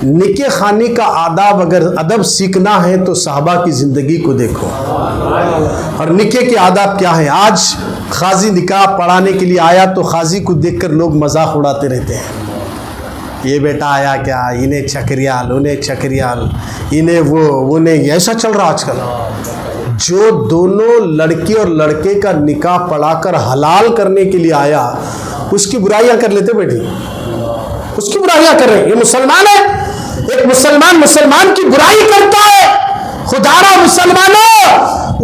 نکاح خانے کا آداب اگر ادب سیکھنا ہے تو صحابہ کی زندگی کو دیکھو, اور نکاح کے آداب کیا ہیں. آج قاضی نکاح پڑھانے کے لیے آیا تو قاضی کو دیکھ کر لوگ مذاق اڑاتے رہتے ہیں. یہ بیٹا آیا کیا, انہیں چکریال, انہیں چکریال, انہیں وہ نہیں. ایسا چل رہا آج کل. جو دونوں لڑکی اور لڑکے کا نکاح پڑھا کر حلال کرنے کے لیے آیا, اس کی برائیاں کر لیتے بیٹھے, اس کی برائیاں کر رہے ہیں. یہ مسلمان ہے, ایک مسلمان کی برائی کرتا ہے, خدارا مسلمانوں,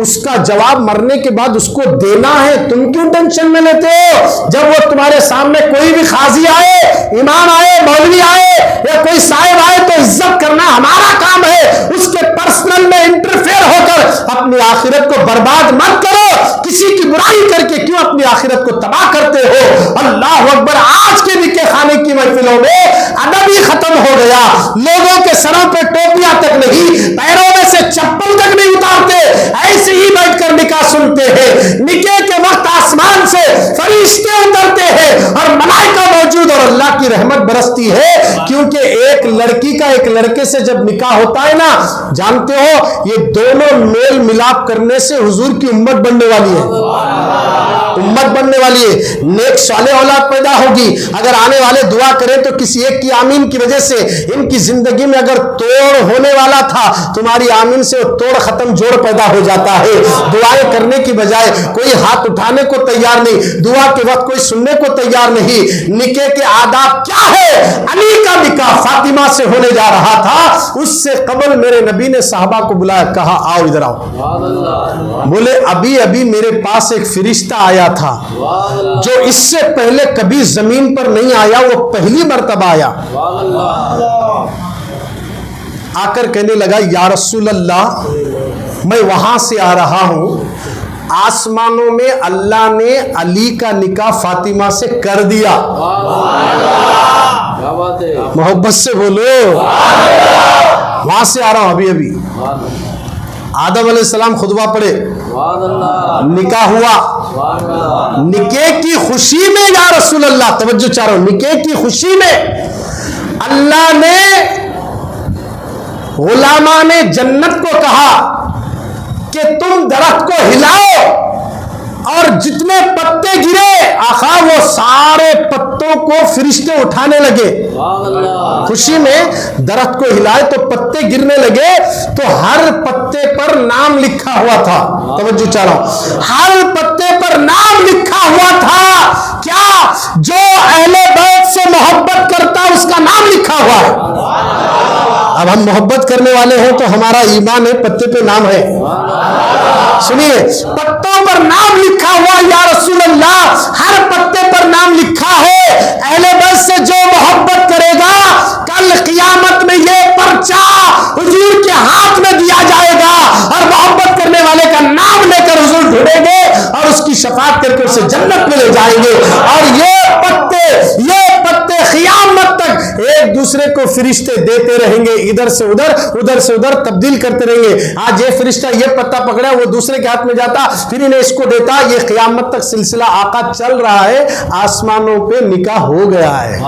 اس کا جواب مرنے کے بعد اس کو دینا ہے. تم کیوں ٹینشن میں لیتے ہو؟ جب وہ تمہارے سامنے کوئی بھی قاضی آئے, امام آئے, مولوی آئے یا کوئی صاحب آئے تو عزت کرنا ہمارا کام ہے. اس کے پرسنل میں انٹرفیئر ہو کر اپنی آخرت کو برباد مت کرو. کسی کی برائی کر کے کیوں اپنی آخرت کو تباہ کرتے ہو؟ اللہ اکبر. آج کے نکاح خانے کی محفلوں میں ادب ہی ختم ہو گیا. لوگوں کے سروں پہ ٹوپیاں تک نہیں, پیروں میں سے چپل تک نہیں اتارتے, ایسے ہی بیٹھ کر نکاح سنتے ہیں. نکاح کے وقت آسمان سے فرشتے اترتے ہیں اور ملائکہ موجود, اور اللہ کی رحمت برستی ہے. کیونکہ ایک لڑکی کا ایک لڑکے سے جب نکاح ہوتا ہے نا, جانتے ہو یہ دونوں میل ملاپ کرنے سے حضور کی امت بننے والی ہے, امت بننے والی ہے. نیک صالح اولاد پیدا ہوگی. اگر آنے والے دعا کریں تو کسی ایک کی آمین کی وجہ سے ان کی زندگی میں اگر توڑ ہونے والا تھا, تمہاری آمین سے وہ توڑ ختم, جوڑ پیدا ہو جاتا ہے. دعائیں کرنے کی بجائے کوئی ہاتھ اٹھانے کو تیار نہیں, دعا کے وقت کوئی سننے کو تیار نہیں. نکاح کے آداب کیا ہے؟ علی کا نکاح فاطمہ سے ہونے جا رہا تھا. اس سے قبل میرے نبی نے صحابہ کو بلایا, کہا آؤ ادھر آؤ. بولے ابھی میرے پاس ایک فرشتہ آیا تھا جو اس سے پہلے کبھی زمین پر نہیں آیا, وہ پہلی مرتبہ آیا. آ کر کہنے لگا یا رسول اللہ, میں وہاں سے آ رہا ہوں, آسمانوں میں اللہ نے علی کا نکاح فاطمہ سے کر دیا. محبت سے بولو, وہاں سے آ رہا ہوں ابھی. آدم علیہ السلام خطبہ پڑھے, نکاح ہوا, نکاح کی خوشی میں یا رسول اللہ, توجہ چاہ رہا ہوں, نکاح کی خوشی میں اللہ نے غلامان جنت کو کہا کہ تم درخت کو ہلاؤ, اور جتنے پتے گرے آقا وہ سارے پتوں کو فرشتے اٹھانے لگے. خوشی میں درخت کو ہلائے تو پتے گرنے لگے, تو ہر پتے پر نام لکھا ہوا تھا. توجہ چاہ رہا ہوں, ہر پتے پر نام لکھا ہوا تھا. کیا؟ جو اہل بیت سے محبت کرتا اس کا نام لکھا ہوا ہے. اب ہم محبت کرنے والے ہیں تو ہمارا ایمان ہے, پتے پہ نام ہے. سنیے, پتوں پر نام لکھا ہوا یا رسول اللہ, ہر پتے پر نام لکھا ہے. اہل بیت سے جو محبت کرے گا کل قیامت میں یہ پرچہ حضور کے ہاتھ میں دیا جائے گا, اور محبت کرنے والے کا نام لے کر حضور ڈھونڈیں گے اور اس کی شفاعت کر کے اسے جنت میں لے جائیں گے. اور یہ پتے قیامت تک ایک دوسرے کو فرشتے دیتے رہیں گے, ادھر سے ادھر تبدیل کرتے رہیں گے. آج یہ فرشتہ یہ پتا پکڑا, وہ دوسرے کے ہاتھ میں جاتا, پھر انہیں اس کو دیتا. یہ قیامت تک سلسلہ آقا چل رہا ہے. آسمانوں پہ نکاح ہو گیا ہے.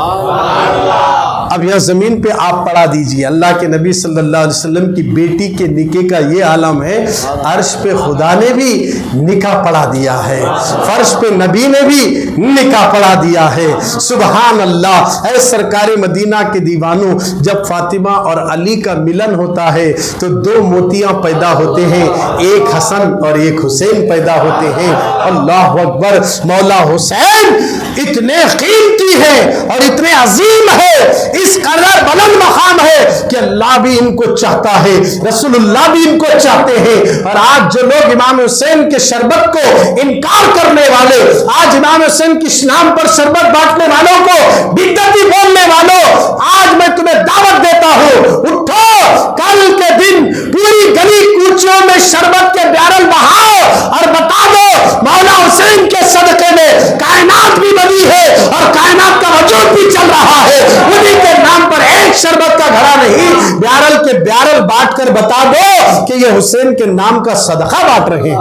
اب یہاں زمین پہ آپ پڑھا دیجئے, اللہ کے نبی صلی اللہ علیہ وسلم کی بیٹی کے نکاح کا یہ عالم ہے. عرش پہ خدا نے بھی نکاح پڑھا دیا ہے, فرش پہ نبی نے بھی نکاح پڑھا دیا ہے. سبحان اللہ. اے سرکار مدینہ کے دیوانوں, جب فاطمہ اور علی کا ملن ہوتا ہے تو دو موتیاں پیدا ہوتے ہیں, ایک حسن اور ایک حسین پیدا ہوتے ہیں. اللہ اکبر. مولا حسین اتنے قیمتی ہیں اور اتنے عظیم ہیں, اس قدر بلند مقام ہے کہ اللہ بھی ان کو چاہتا ہے, رسول اللہ بھی ان کو چاہتے ہیں. اور آج جو لوگ امام حسین کے شربت کو انکار کرنے والے, آج امام حسین کی نام پر شربت بانٹنے والوں کو بدعتی بولنے والوں, آج میں تمہیں دعوت دیتا ہوں, اٹھو, کل کے دن پوری گلی کوچوں میں شربت کے بیرل بہاؤ اور بتا دو مولا حسین کے صدقے میں کائنات بھی بنی ہے اور کائنات کا وجود بھی چل رہا ہے. انہیں کے نام پر ایک شربت کا گھڑا نہیں, بیرل کے بیرل بانٹ کر بتا دو کہ یہ حسین کے نام کا صدقہ بانٹ رہے ہیں.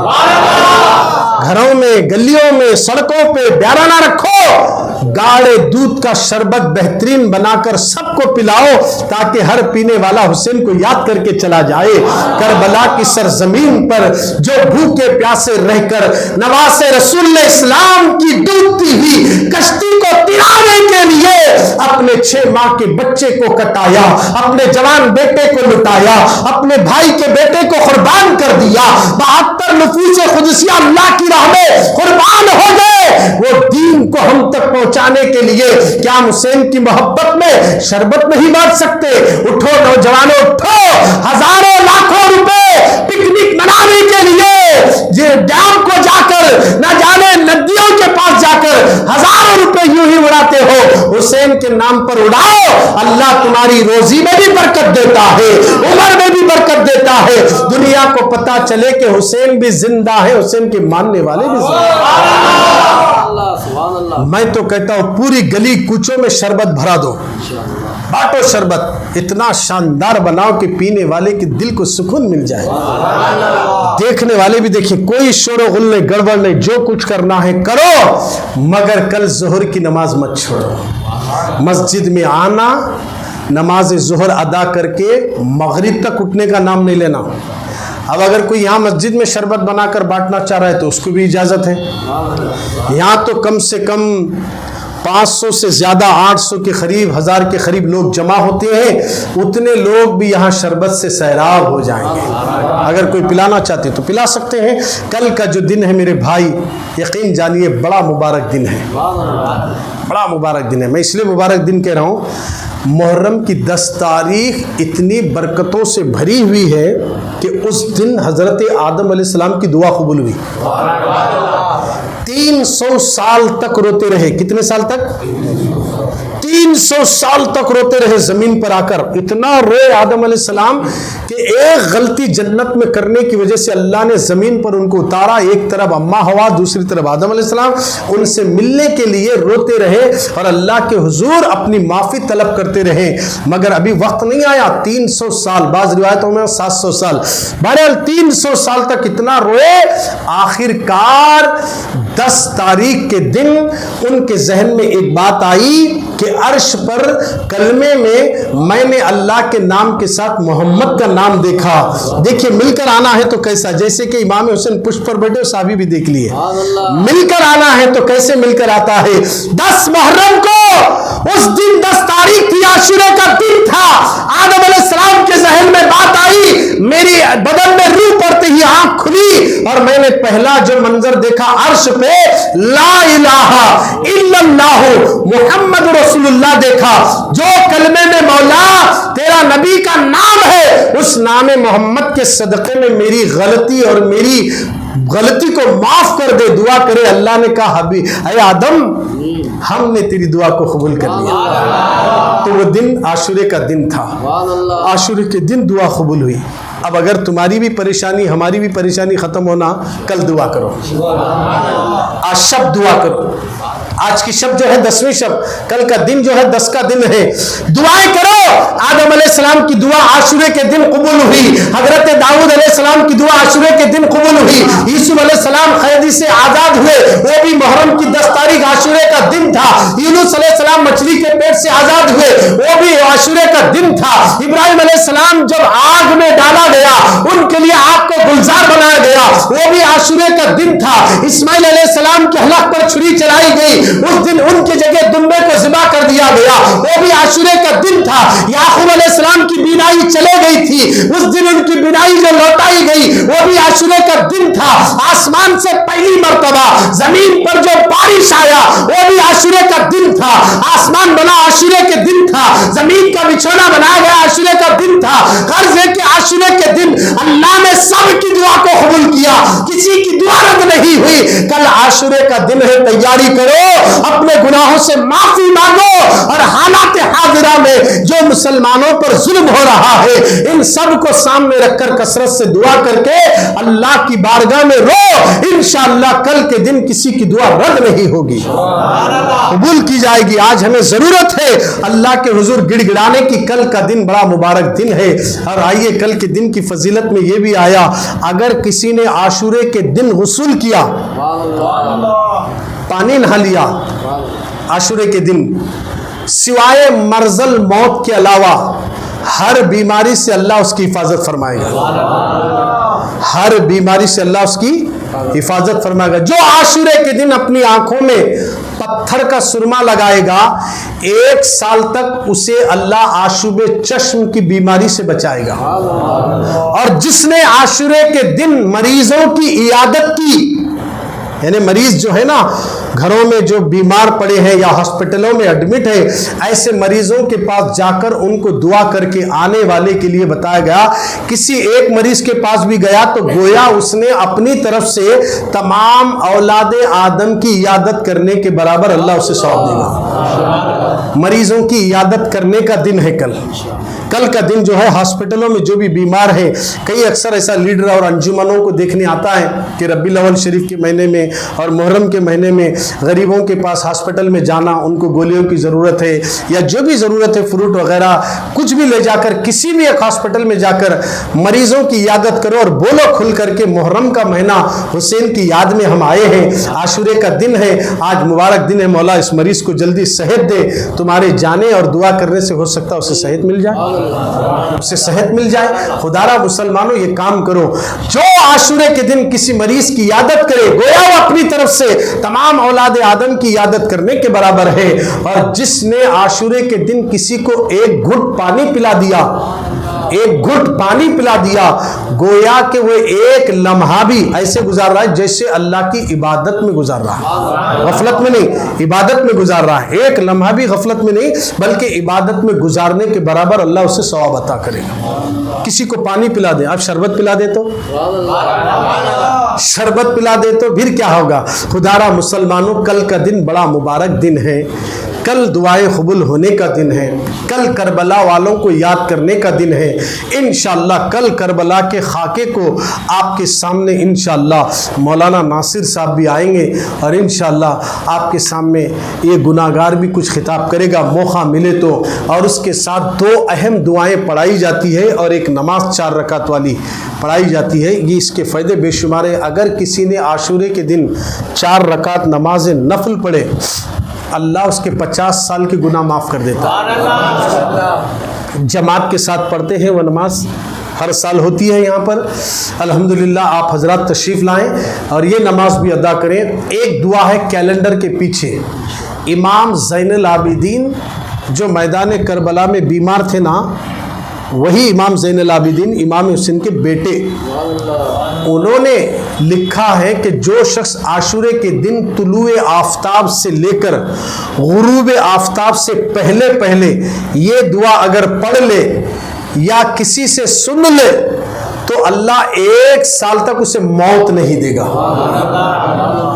گھروں میں, گلیوں میں, سڑکوں پہ بیرا نہ رکھو, گاڑے دودھ کا شربت بہترین بنا کر سب کو پلاؤ تاکہ ہر پینے والا حسین کو یاد کر کے چلا جائے. کربلا کی سرزمین پر جو بھوکے پیاسے رہ کر نواز رسول اسلام کی ڈوبتی ہوئی کشتی کو ترانے کے لیے اپنے 6 ماہ کے بچے کو کٹایا, اپنے جوان بیٹے کو لٹایا, اپنے بھائی کے بیٹے کو قربان کر دیا, 72 نفوس قدسیہ اللہ کی راہ میں قربان ہو گئے, وہ دین کو ہم تک پہنچانے کے لیے کیا حسین کی محبت میں شربت نہیں بانٹ سکتے؟ اٹھو نوجوانوں, اٹھو, ہزاروں لاکھوں روپے پکنک منانے کے لیے یہ ڈیم کو جا کر, نہ جانے ندیوں کے پاس جا کر ہزاروں روپے یوں ہی اڑاتے ہو, حسین کے نام پر اڑاؤ, اللہ تمہاری روزی میں بھی برکت دیتا ہے, عمر میں بھی برکت دیتا ہے, دنیا کو پتا چلے کہ حسین بھی زندہ ہے, حسین کے ماننے والے بھی زندہ ہیں. میں تو کہتا ہوں پوری گلی کوچوں میں شربت بھرا دو, بانٹو شربت, اتنا شاندار بناؤ کہ پینے والے کے دل کو سکون مل جائے, دیکھنے والے بھی دیکھیں, کوئی شور و غل نہیں, گڑبڑ نہیں, جو کچھ کرنا ہے کرو, مگر کل ظہر کی نماز مت چھوڑو. مسجد میں آنا, نماز ظہر ادا کر کے مغرب تک اٹھنے کا نام نہیں لینا. اب اگر کوئی یہاں مسجد میں شربت بنا کر بانٹنا چاہ رہا ہے تو اس کو بھی اجازت ہے. یہاں تو کم سے کم 500 سے زیادہ, 800 کے قریب, 1000 کے قریب لوگ جمع ہوتے ہیں, اتنے لوگ بھی یہاں شربت سے سیراب ہو جائیں گے. اگر کوئی پلانا چاہتے تو پلا سکتے ہیں. کل کا جو دن ہے میرے بھائی, یقین جانیے بڑا مبارک دن ہے, بڑا مبارک دن ہے. میں اس لیے مبارک دن کہہ رہا ہوں, محرم کی 10 تاریخ اتنی برکتوں سے بھری ہوئی ہے کہ اس دن حضرت آدم علیہ السلام کی دعا قبول ہوئی. 300 سال تک روتے رہے. کتنے سال تک؟ 300 سال تک روتے رہے زمین پر آ کر. اتنا روئے آدم علیہ السلام کہ ایک غلطی جنت میں کرنے کی وجہ سے اللہ نے زمین پر ان کو اتارا. ایک طرف اما ہوا, دوسری طرف آدم علیہ السلام. ان سے ملنے کے لیے روتے رہے اور اللہ کے حضور اپنی معافی طلب کرتے رہے, مگر ابھی وقت نہیں آیا. 300 سال, بعض روایتوں میں 700 سال, بہرحال 300 سال تک اتنا روئے. آخر کار 10 تاریخ کے دن ان کے ذہن میں ایک بات آئی کہ عرش پر کلمے میں نے اللہ کے نام کے ساتھ محمد کا نام دیکھا. دیکھیے مل کر آنا ہے تو کیسا, جیسے کہ امام حسین پشت پر بیٹھے, صحابی بھی دیکھ لیے, مل کر آنا ہے تو کیسے مل کر آتا ہے. 10 محرم کو, اس دن 10 تاریخ کی عاشورہ کا دن تھا. آدم علیہ السلام کے ذہن میں بات آئی, میری بدن میں روح پڑتے ہی آنکھ کھلی اور میں نے پہلا جو منظر دیکھا عرش پہ لا الہ الا اللہ محمد رسول اللہ دیکھا. جو کلمے میں مولا تیرا نبی کا نام ہے, اس نام محمد کے صدقے میں میری غلطی اور میری غلطی کو معاف کر دے, دعا کرے. اللہ نے کہا اے آدم, ہم نے تیری دعا کو قبول کر لیا. تو وہ دن عاشورے کا دن تھا. عاشورے کے دن دعا قبول ہوئی. اب اگر تمہاری بھی پریشانی, ہماری بھی پریشانی ختم ہونا, کل دعا کرو, آج شب دعا کرو. آج کی شب جو ہے 10ویں شب, کل کا دن جو ہے 10 کا دن ہے. دعائیں کرو. آدم علیہ السلام کی دعا عاشورے کے دن قبول ہوئی. حضرت داؤد علیہ السلام کی دعا عاشورے کے دن قبول ہوئی. یوسف علیہ السلام قیدی سے آزاد ہوئے, وہ بھی محرم کی 10 تاریخ عاشورے کا دن تھا. یونس علیہ السلام مچھلی کے پیٹ سے آزاد ہوئے, وہ بھی عاشورے کا دن تھا. ابراہیم علیہ السلام جب آگ میں ڈالا گیا, ان کے لیے آگ کو گلزار بنایا گیا, وہ بھی عاشورے کا دن تھا. اسماعیل علیہ السلام کے حلق پر چھری چلائی گئی, اس دن ان کی جگہ دمبے کو ذبح کر دیا گیا، وہ بھی عاشورے کا دن تھا۔ یعقوب علیہ السلام کی بینائی چلے گئی تھی، اس دن ان کی بینائی جو لوٹائی گئی وہ بھی عاشورے کا دن تھا۔ آسمان سے پہلی مرتبہ زمین پر جو بارش آیا وہ بھی عاشورے کا دن تھا۔ آسمان بنا عاشورے کے دن تھا، زمین کا بچھونا بنایا گیا عاشورے کا دن تھا۔ غرض ہے کہ عاشورے کے دن اللہ نے سب کی دعا کو قبول کیا، کسی کی دعا رد نہیں ہوئی۔ کل عاشورے کا دن ہے، تیاری کرو، اپنے گناہوں سے معافی مانگو، اور حالات حاضرہ میں جو مسلمانوں پر ظلم ہو رہا ہے ان سب کو سامنے رکھ کر کثرت سے دعا کر کے اللہ کی بارگاہ میں رو۔ انشاءاللہ کل کے دن کسی کی دعا رد نہیں ہوگی، قبول کی جائے گی۔ آج ہمیں ضرورت ہے اللہ کے حضور گڑ گڑانے کی، کل کا دن بڑا مبارک دن ہے۔ اور آئیے کل کے دن کی فضیلت میں یہ بھی آیا، اگر کسی نے عاشورے کے دن غسل کیا، پانی نہ لیا عاشورے کے دن، سوائے مرض الموت کے علاوہ ہر بیماری سے اللہ اس کی حفاظت فرمائے گا، ہر بیماری سے اللہ اس کی حفاظت فرمائے گا۔ جو عاشورے کے دن اپنی آنکھوں میں پتھر کا سرما لگائے گا 1 سال تک اسے اللہ آشوب چشم کی بیماری سے بچائے گا۔ اور جس نے عاشورے کے دن مریضوں کی عیادت کی، یعنی مریض جو ہے نا گھروں میں جو بیمار پڑے ہیں یا ہاسپٹلوں میں ایڈمٹ ہے، ایسے مریضوں کے پاس جا کر ان کو دعا کر کے آنے والے کے لیے بتایا گیا، کسی ایک مریض کے پاس بھی گیا تو گویا اس نے اپنی طرف سے تمام اولاد آدم کی عیادت کرنے کے برابر اللہ اسے ثواب دے گا۔ مریضوں کی عیادت کرنے کا دن ہے کل کا دن جو ہے ہاسپٹلوں میں جو بھی بیمار ہیں، کئی اکثر ایسا لیڈر اور انجمنوں کو دیکھنے آتا ہے کہ ربیع الاول شریف کے مہینے میں اور محرم کے مہینے میں غریبوں کے پاس ہاسپٹل میں جانا، ان کو گولیوں کی ضرورت ہے یا جو بھی ضرورت ہے فروٹ وغیرہ کچھ بھی لے جا کر کسی بھی ایک ہاسپٹل میں جا کر مریضوں کی عیادت کرو اور بولو کھل کر کے محرم کا مہینہ حسین کی یاد میں ہم آئے ہیں، عاشورے کا دن ہے، آج مبارک دن ہے، مولا اس مریض کو جلدی صحت دے۔ تمہارے جانے اور دعا کرنے سے ہو سکتا ہے اسے صحت مل جائے، اسے صحت مل جائے۔ خدا را مسلمانوں یہ کام کرو، جو عاشورے کے دن کسی مریض کی عیادت کرے گویا وہ اپنی طرف سے تمام اولاد آدم کی عیادت کرنے کے برابر ہے۔ اور جس نے عاشورے کے دن کسی کو ایک گھٹ پانی پلا دیا، ایک گھٹ پانی پلا دیا، گویا کہ وہ ایک لمحہ بھی ایسے گزار رہا ہے جیسے اللہ کی عبادت میں گزار رہا ہے، غفلت میں نہیں، عبادت میں گزار رہا ہے۔ ایک لمحہ بھی غفلت میں نہیں بلکہ عبادت میں گزارنے کے برابر اللہ اسے ثواب عطا کرے گا۔ کسی کو پانی پلا دے، آپ شربت پلا دے تو شربت پلا دے تو پھر کیا ہوگا؟ خدا را مسلمانوں کل کا دن بڑا مبارک دن ہے، کل دعائیں قبول ہونے کا دن ہے، کل کربلا والوں کو یاد کرنے کا دن ہے۔ انشاءاللہ کل کربلا کے خاکے کو آپ کے سامنے انشاءاللہ مولانا ناصر صاحب بھی آئیں گے اور انشاءاللہ آپ کے سامنے یہ گناہگار بھی کچھ خطاب کرے گا موقع ملے تو، اور اس کے ساتھ 2 اہم دعائیں پڑھائی جاتی ہے اور ایک نماز 4 رکعت والی پڑھائی جاتی ہے۔ یہ اس کے فائدے بے شمار ہیں۔ اگر کسی نے عاشورے کے دن 4 رکعت نماز نفل پڑھے اللہ اس کے 50 سال کے گناہ معاف کر دیتا ہے۔ جماعت کے ساتھ پڑھتے ہیں وہ نماز، ہر سال ہوتی ہے یہاں پر، الحمدللہ آپ حضرات تشریف لائیں اور یہ نماز بھی ادا کریں۔ ایک دعا ہے کیلنڈر کے پیچھے، امام زین العابدین جو میدان کربلا میں بیمار تھے نا، وہی امام زین العابدین امام حسین کے بیٹے، انہوں نے لکھا ہے کہ جو شخص عاشورے کے دن طلوع آفتاب سے لے کر غروب آفتاب سے پہلے پہلے یہ دعا اگر پڑھ لے یا کسی سے سن لے تو اللہ 1 سال تک اسے موت نہیں دے گا۔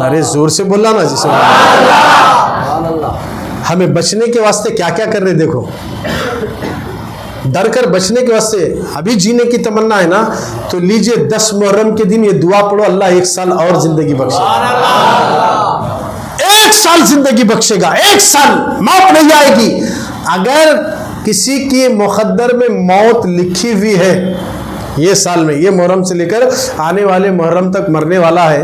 ارے زور سے بولا نا جسے، ہمیں بچنے کے واسطے کیا کیا کر رہے دیکھو، ڈر کر بچنے کے واسطے ابھی جینے کی تمنا ہے نا تو لیجئے 10 محرم کے دن یہ دعا پڑھو، اللہ 1 سال اور زندگی بخشے گا، 1 سال زندگی بخشے گا، 1 سال موت نہیں آئے گی۔ اگر کسی کی مقدر میں موت لکھی ہوئی ہے یہ سال میں، یہ محرم سے لے کر آنے والے محرم تک مرنے والا ہے،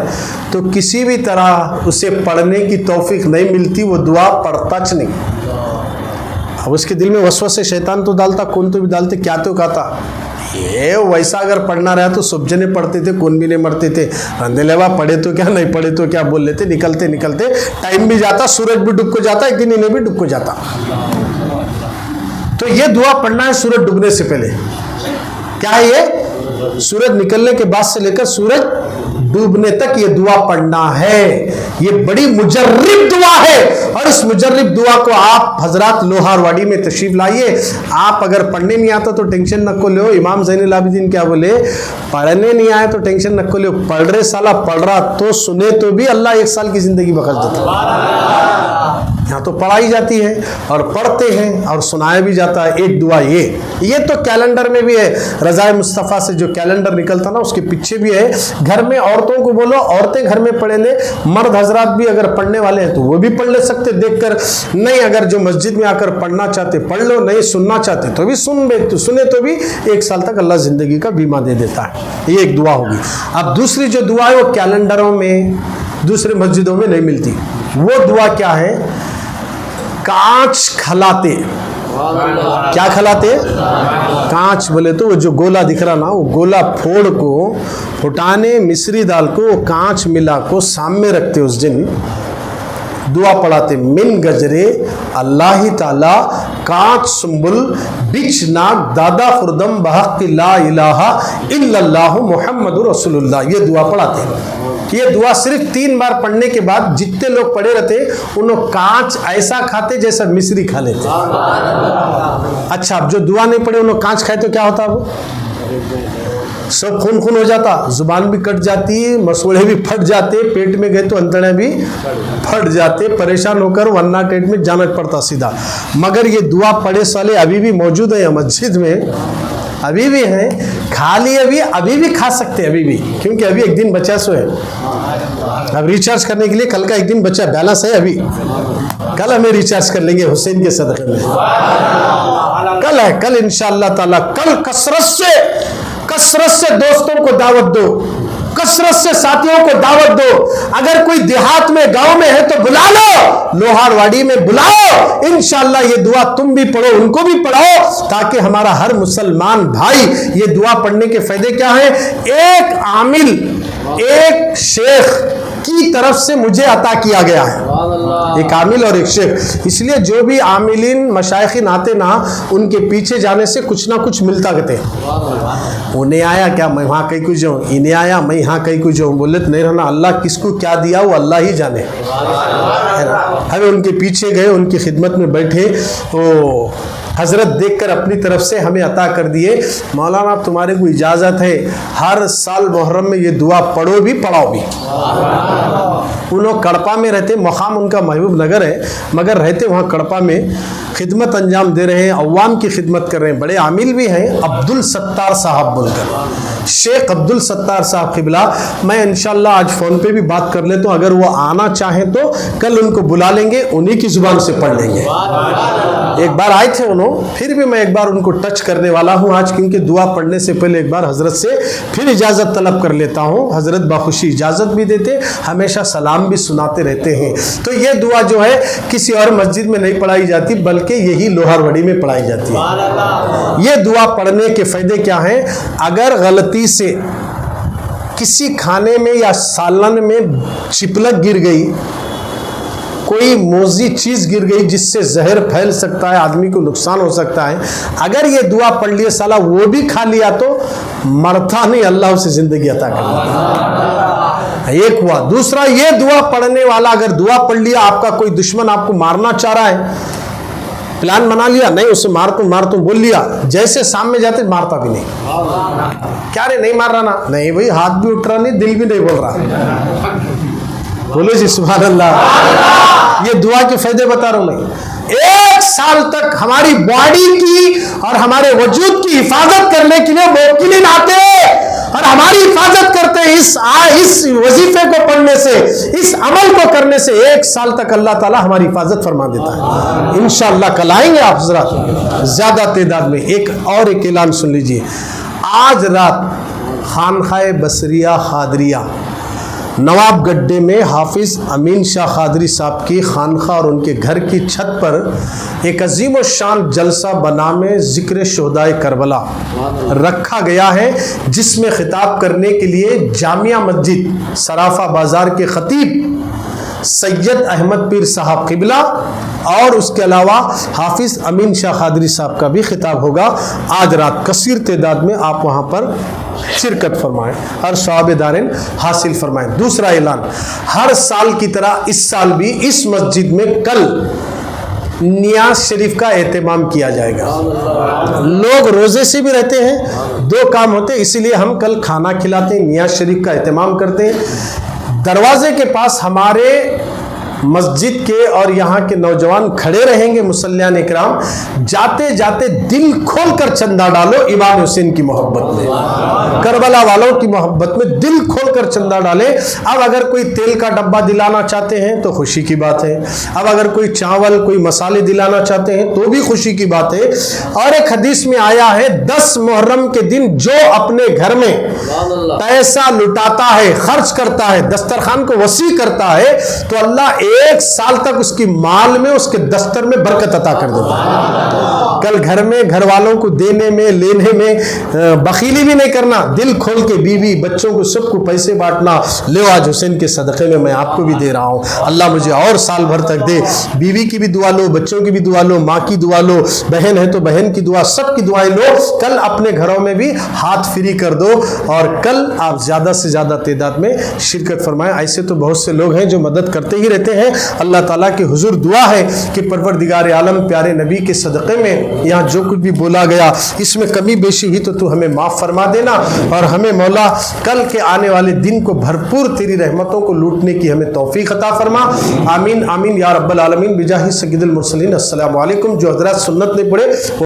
تو کسی بھی طرح اسے پڑھنے کی توفیق نہیں ملتی، وہ دعا پڑھتا نہیں۔ اب اس کے دل میں وسوسے شیطان تو ڈالتا، کون تو بھی ڈالتے، کیا تو کہتا، یہ ویسا اگر پڑھنا رہا تو سب جنے پڑھتے تھے، کون بھی نہیں مرتے تھے. رندے لیوا پڑھے تو کیا، نہیں پڑھے تو کیا بول لیتے. نکلتے نکلتے ٹائم بھی جاتا، سورج بھی ڈوب کو جاتا، ایک دن انہیں بھی ڈوب کو جاتا. تو یہ دعا پڑھنا ہے سورج ڈوبنے سے پہلے. کیا ہے یہ؟ سورج نکلنے کے بعد سے لے کر سورج ڈوبنے تک یہ دعا پڑھنا ہے. یہ بڑی مجرب دعا ہے، اور اس مجرب دعا کو آپ حضرات لوہار واڑی میں تشریف لائیے. آپ اگر پڑھنے نہیں آتا تو ٹینشن نہ کو لو. امام زین العابدین کیا بولے؟ پڑھنے نہیں آئے تو ٹینشن نہ کو لو. پڑھ رہے سالہ پڑھ رہا تو سنے تو بھی اللہ 1 سال کی زندگی بخش دیتا. یہاں تو پڑھائی جاتی ہے اور پڑھتے ہیں اور سنایا بھی جاتا ہے. ایک دعا یہ تو کیلنڈر میں بھی ہے. رضائے مصطفیٰ سے جو کیلنڈر نکلتا نا اس کے پیچھے بھی ہے. گھر میں عورتوں کو بولو عورتیں گھر میں پڑھے لیں. مرد حضرات بھی اگر پڑھنے والے ہیں تو وہ بھی پڑھ لے سکتے دیکھ کر. نہیں اگر جو مسجد میں آ کر پڑھنا چاہتے پڑھ لو، نہیں سننا چاہتے تو بھی سنے تو بھی 1 سال تک اللہ زندگی کا بیمہ دے دیتا ہے. یہ ایک دعا ہوگی. اب دوسری جو دعا ہے وہ کیلنڈروں میں دوسرے مسجدوں میں نہیں ملتی. وہ دعا کیا ہے؟ کانچ کھلاتے. کیا کھلاتے؟ کانچ بولے تو وہ جو گولا دکھ رہا نا، وہ گولا پھوڑ کو پھٹانے مصری دال کو وہ کانچ ملا کو سامنے رکھتے. اس دن دعا پڑھاتے من گجرے اللہ تعالی کانچ سنبل بچ ناک دادا خردم بحق لا الہ الا اللہ محمد رسول اللہ. یہ دعا پڑھاتے ہیں. یہ دعا صرف 3 بار پڑھنے کے بعد جتنے لوگ پڑھے رہتے انہوں کانچ ایسا کھاتے جیسا مصری کھا لیتے. اچھا اب جو دعا نہیں پڑھے انہوں کانچ کھائے تو کیا ہوتا؟ وہ سب خون خون ہو جاتا، زبان بھی کٹ جاتی، مسوڑے بھی پھٹ جاتے، پیٹ میں گئے تو انتڑے بھی پھٹ جاتے، پریشان ہو کر 108 میں جانا پڑتا سیدھا. مگر یہ دعا پڑھے سالے ابھی بھی موجود ہیں مسجد میں، ابھی بھی ہیں. کھا لیے ابھی بھی کھا سکتے ابھی بھی، کیونکہ ابھی ایک دن بچا سو ہے. اب ریچارج کرنے کے لیے کل کا ایک دن بچا، بیلنس ہے ابھی. کل ہمیں ریچارج کر لیں گے حسین کے صدقے میں. کل ہے، کل انشاءاللہ تعالی. کل کثرت سے دوستوں کو دعوت دو، کثرت سے ساتھیوں کو دعوت دو. اگر کوئی دیہات میں گاؤں میں ہے تو بلا لو، لوہار واڑی میں بلاؤ. انشاءاللہ یہ دعا تم بھی پڑھو، ان کو بھی پڑھاؤ، تاکہ ہمارا ہر مسلمان بھائی. یہ دعا پڑھنے کے فائدے کیا ہیں؟ ایک عامل ایک شیخ کی طرف سے مجھے عطا کیا گیا ہے. ایک عامل اور ایک شیخ. اس لیے جو بھی عاملین مشائخین آتے نا، ان کے پیچھے جانے سے کچھ نہ کچھ ملتا کہتے ہیں. انہیں آیا کیا میں وہاں کہیں کچھ جاؤں، انہیں آیا میں یہاں کہیں کچھ جاؤں. بولے تو نہیں رہنا، اللہ کس کو کیا دیا وہ اللہ ہی جانے. ہمیں ان کے پیچھے گئے، ان کی خدمت میں بیٹھے، وہ حضرت دیکھ کر اپنی طرف سے ہمیں عطا کر دیے. مولانا تمہارے کو اجازت ہے ہر سال محرم میں یہ دعا پڑھو بھی پڑھاؤ بھی. انہوں کڑپا میں رہتے، مقام ان کا محبوب نگر ہے مگر رہتے وہاں کڑپا میں. خدمت انجام دے رہے ہیں، عوام کی خدمت کر رہے ہیں. بڑے عامل بھی ہیں، عبدالستار صاحب بول کر، شیخ عبدالستار صاحب قبلہ. میں انشاءاللہ آج فون پہ بھی بات کر لیتا ہوں، اگر وہ آنا چاہیں تو کل ان کو بلا لیں گے، انہی کی زبان سے پڑھ لیں گے. ایک بار آئے تھے انہوں، پھر بھی میں ایک بار ان کو ٹچ کرنے والا ہوں آج، کیونکہ دعا پڑھنے سے پہلے ایک بار حضرت سے پھر اجازت طلب کر لیتا ہوں. حضرت باخوشی اجازت بھی دیتے، ہمیشہ سلام بھی سناتے رہتے ہیں. تو یہ دعا جو ہے کسی اور مسجد میں نہیں پڑھائی جاتی، بلکہ یہی لوہار وڑی میں پڑھائی جاتی ہے. یہ دعا پڑھنے کے فائدے کیا ہیں؟ اگر غلطی سے کسی کھانے میں یا سالن میں چپلک گر گئی، کوئی موذی چیز گر گئی جس سے زہر پھیل سکتا ہے، آدمی کو نقصان ہو سکتا ہے، اگر یہ دعا پڑھ لیے سالہ وہ بھی کھا لیا تو مرتا نہیں، اللہ اسے زندگی عطا کر دیتا. ایک ہوا. دوسرا، یہ دعا پڑھنے والا اگر دعا پڑھ لیا، آپ کا کوئی دشمن آپ کو مارنا چاہ رہا ہے، پلان بنا لیا، نہیں اسے مار تم بول لیا، جیسے سامنے جاتے مارتا بھی نہیں. کیا رے نہیں مار رہا نا؟ نہیں بھائی، ہاتھ بھی اٹھ رہا نہیں، دل بھی نہیں بول رہا. بولو جی سبحان اللہ. یہ دعا کے فائدے بتا رہا ہوں میں. 1 سال تک ہماری باڈی کی اور ہمارے وجود کی حفاظت کرنے کے لیے موکلین آتے اور ہماری حفاظت کرتے ہیں. اس وظیفے کو پڑھنے سے، اس عمل کو کرنے سے 1 سال تک اللہ تعالی ہماری حفاظت فرما دیتا ہے. انشاءاللہ کل آئیں گے آپ حضرات زیادہ تعداد میں. ایک اعلان سن لیجئے. آج رات خانقاہ بصریہ خادریہ نواب گڈے میں حافظ امین شاہ قادری صاحب کی خانقاہ اور ان کے گھر کی چھت پر ایک عظیم و شان جلسہ بنام ذکر شہدائے کربلا رکھا گیا ہے، جس میں خطاب کرنے کے لیے جامعہ مسجد صرافہ بازار کے خطیب سید احمد پیر صاحب قبلہ اور اس کے علاوہ حافظ امین شاہ قادری صاحب کا بھی خطاب ہوگا آج رات۔ کثیر تعداد میں آپ وہاں پر شرکت فرمائیں اور ثواب دارین حاصل فرمائیں۔ دوسرا اعلان، ہر سال کی طرح اس سال بھی اس مسجد میں کل نیاز شریف کا اہتمام کیا جائے گا۔ لوگ روزے سے بھی رہتے ہیں، دو کام ہوتے ہیں، اسی لیے ہم کل کھانا کھلاتے ہیں، نیاز شریف کا اہتمام کرتے ہیں۔ دروازے کے پاس ہمارے مسجد کے اور یہاں کے نوجوان کھڑے رہیں گے، مصلیان اکرام، جاتے جاتے دل کھول کر چندہ ڈالو امام حسین کی محبت میں، کربلا والوں کی محبت میں دل کھول کر چندہ ڈالے۔ اب اگر کوئی تیل کا ڈبہ دلانا چاہتے ہیں تو خوشی کی بات ہے، اب اگر کوئی چاول کوئی مسالے دلانا چاہتے ہیں تو بھی خوشی کی بات ہے۔ اور ایک حدیث میں آیا ہے 10 محرم کے دن جو اپنے گھر میں پیسہ لٹاتا ہے، خرچ کرتا ہے، دسترخوان کو وسیع کرتا ہے تو اللہ ایک سال تک اس کی مال میں اس کے دستر میں برکت عطا کر دیتا ہے۔ کل گھر میں گھر والوں کو دینے میں لینے میں بخیلی بھی نہیں کرنا، دل کھول کے بیوی بچوں کو سب کو پیسے بانٹنا، لو آج حسین کے صدقے میں آپ کو بھی دے رہا ہوں، اللہ مجھے اور سال بھر تک دے۔ بیوی کی بھی دعا لو، بچوں کی بھی دعا لو، ماں کی دعا لو، بہن ہے تو بہن کی دعا، سب کی دعائیں لو۔ کل اپنے گھروں میں بھی ہاتھ فری کر دو اور کل آپ زیادہ سے زیادہ تعداد میں شرکت فرمائیں۔ ایسے تو بہت سے لوگ ہیں جو مدد کرتے ہی رہتے ہیں۔ اللہ تعالیٰ کے حضور دعا ہے کہ پروردگار عالم پیارے نبی کے صدقے میں یہاں جو کچھ بھی بولا گیا اس میں کمی بیشی ہوئی تو ہمیں معاف فرما دینا، اور ہمیں مولا کل کے آنے والے دن کو بھرپور تیری رحمتوں کو لوٹنے کی ہمیں توفیق عطا فرما۔ آمین آمین یا رب العالمین بجاہ سید المرسلین۔ السلام علیکم۔ جو حضرات سنت نہیں پڑھے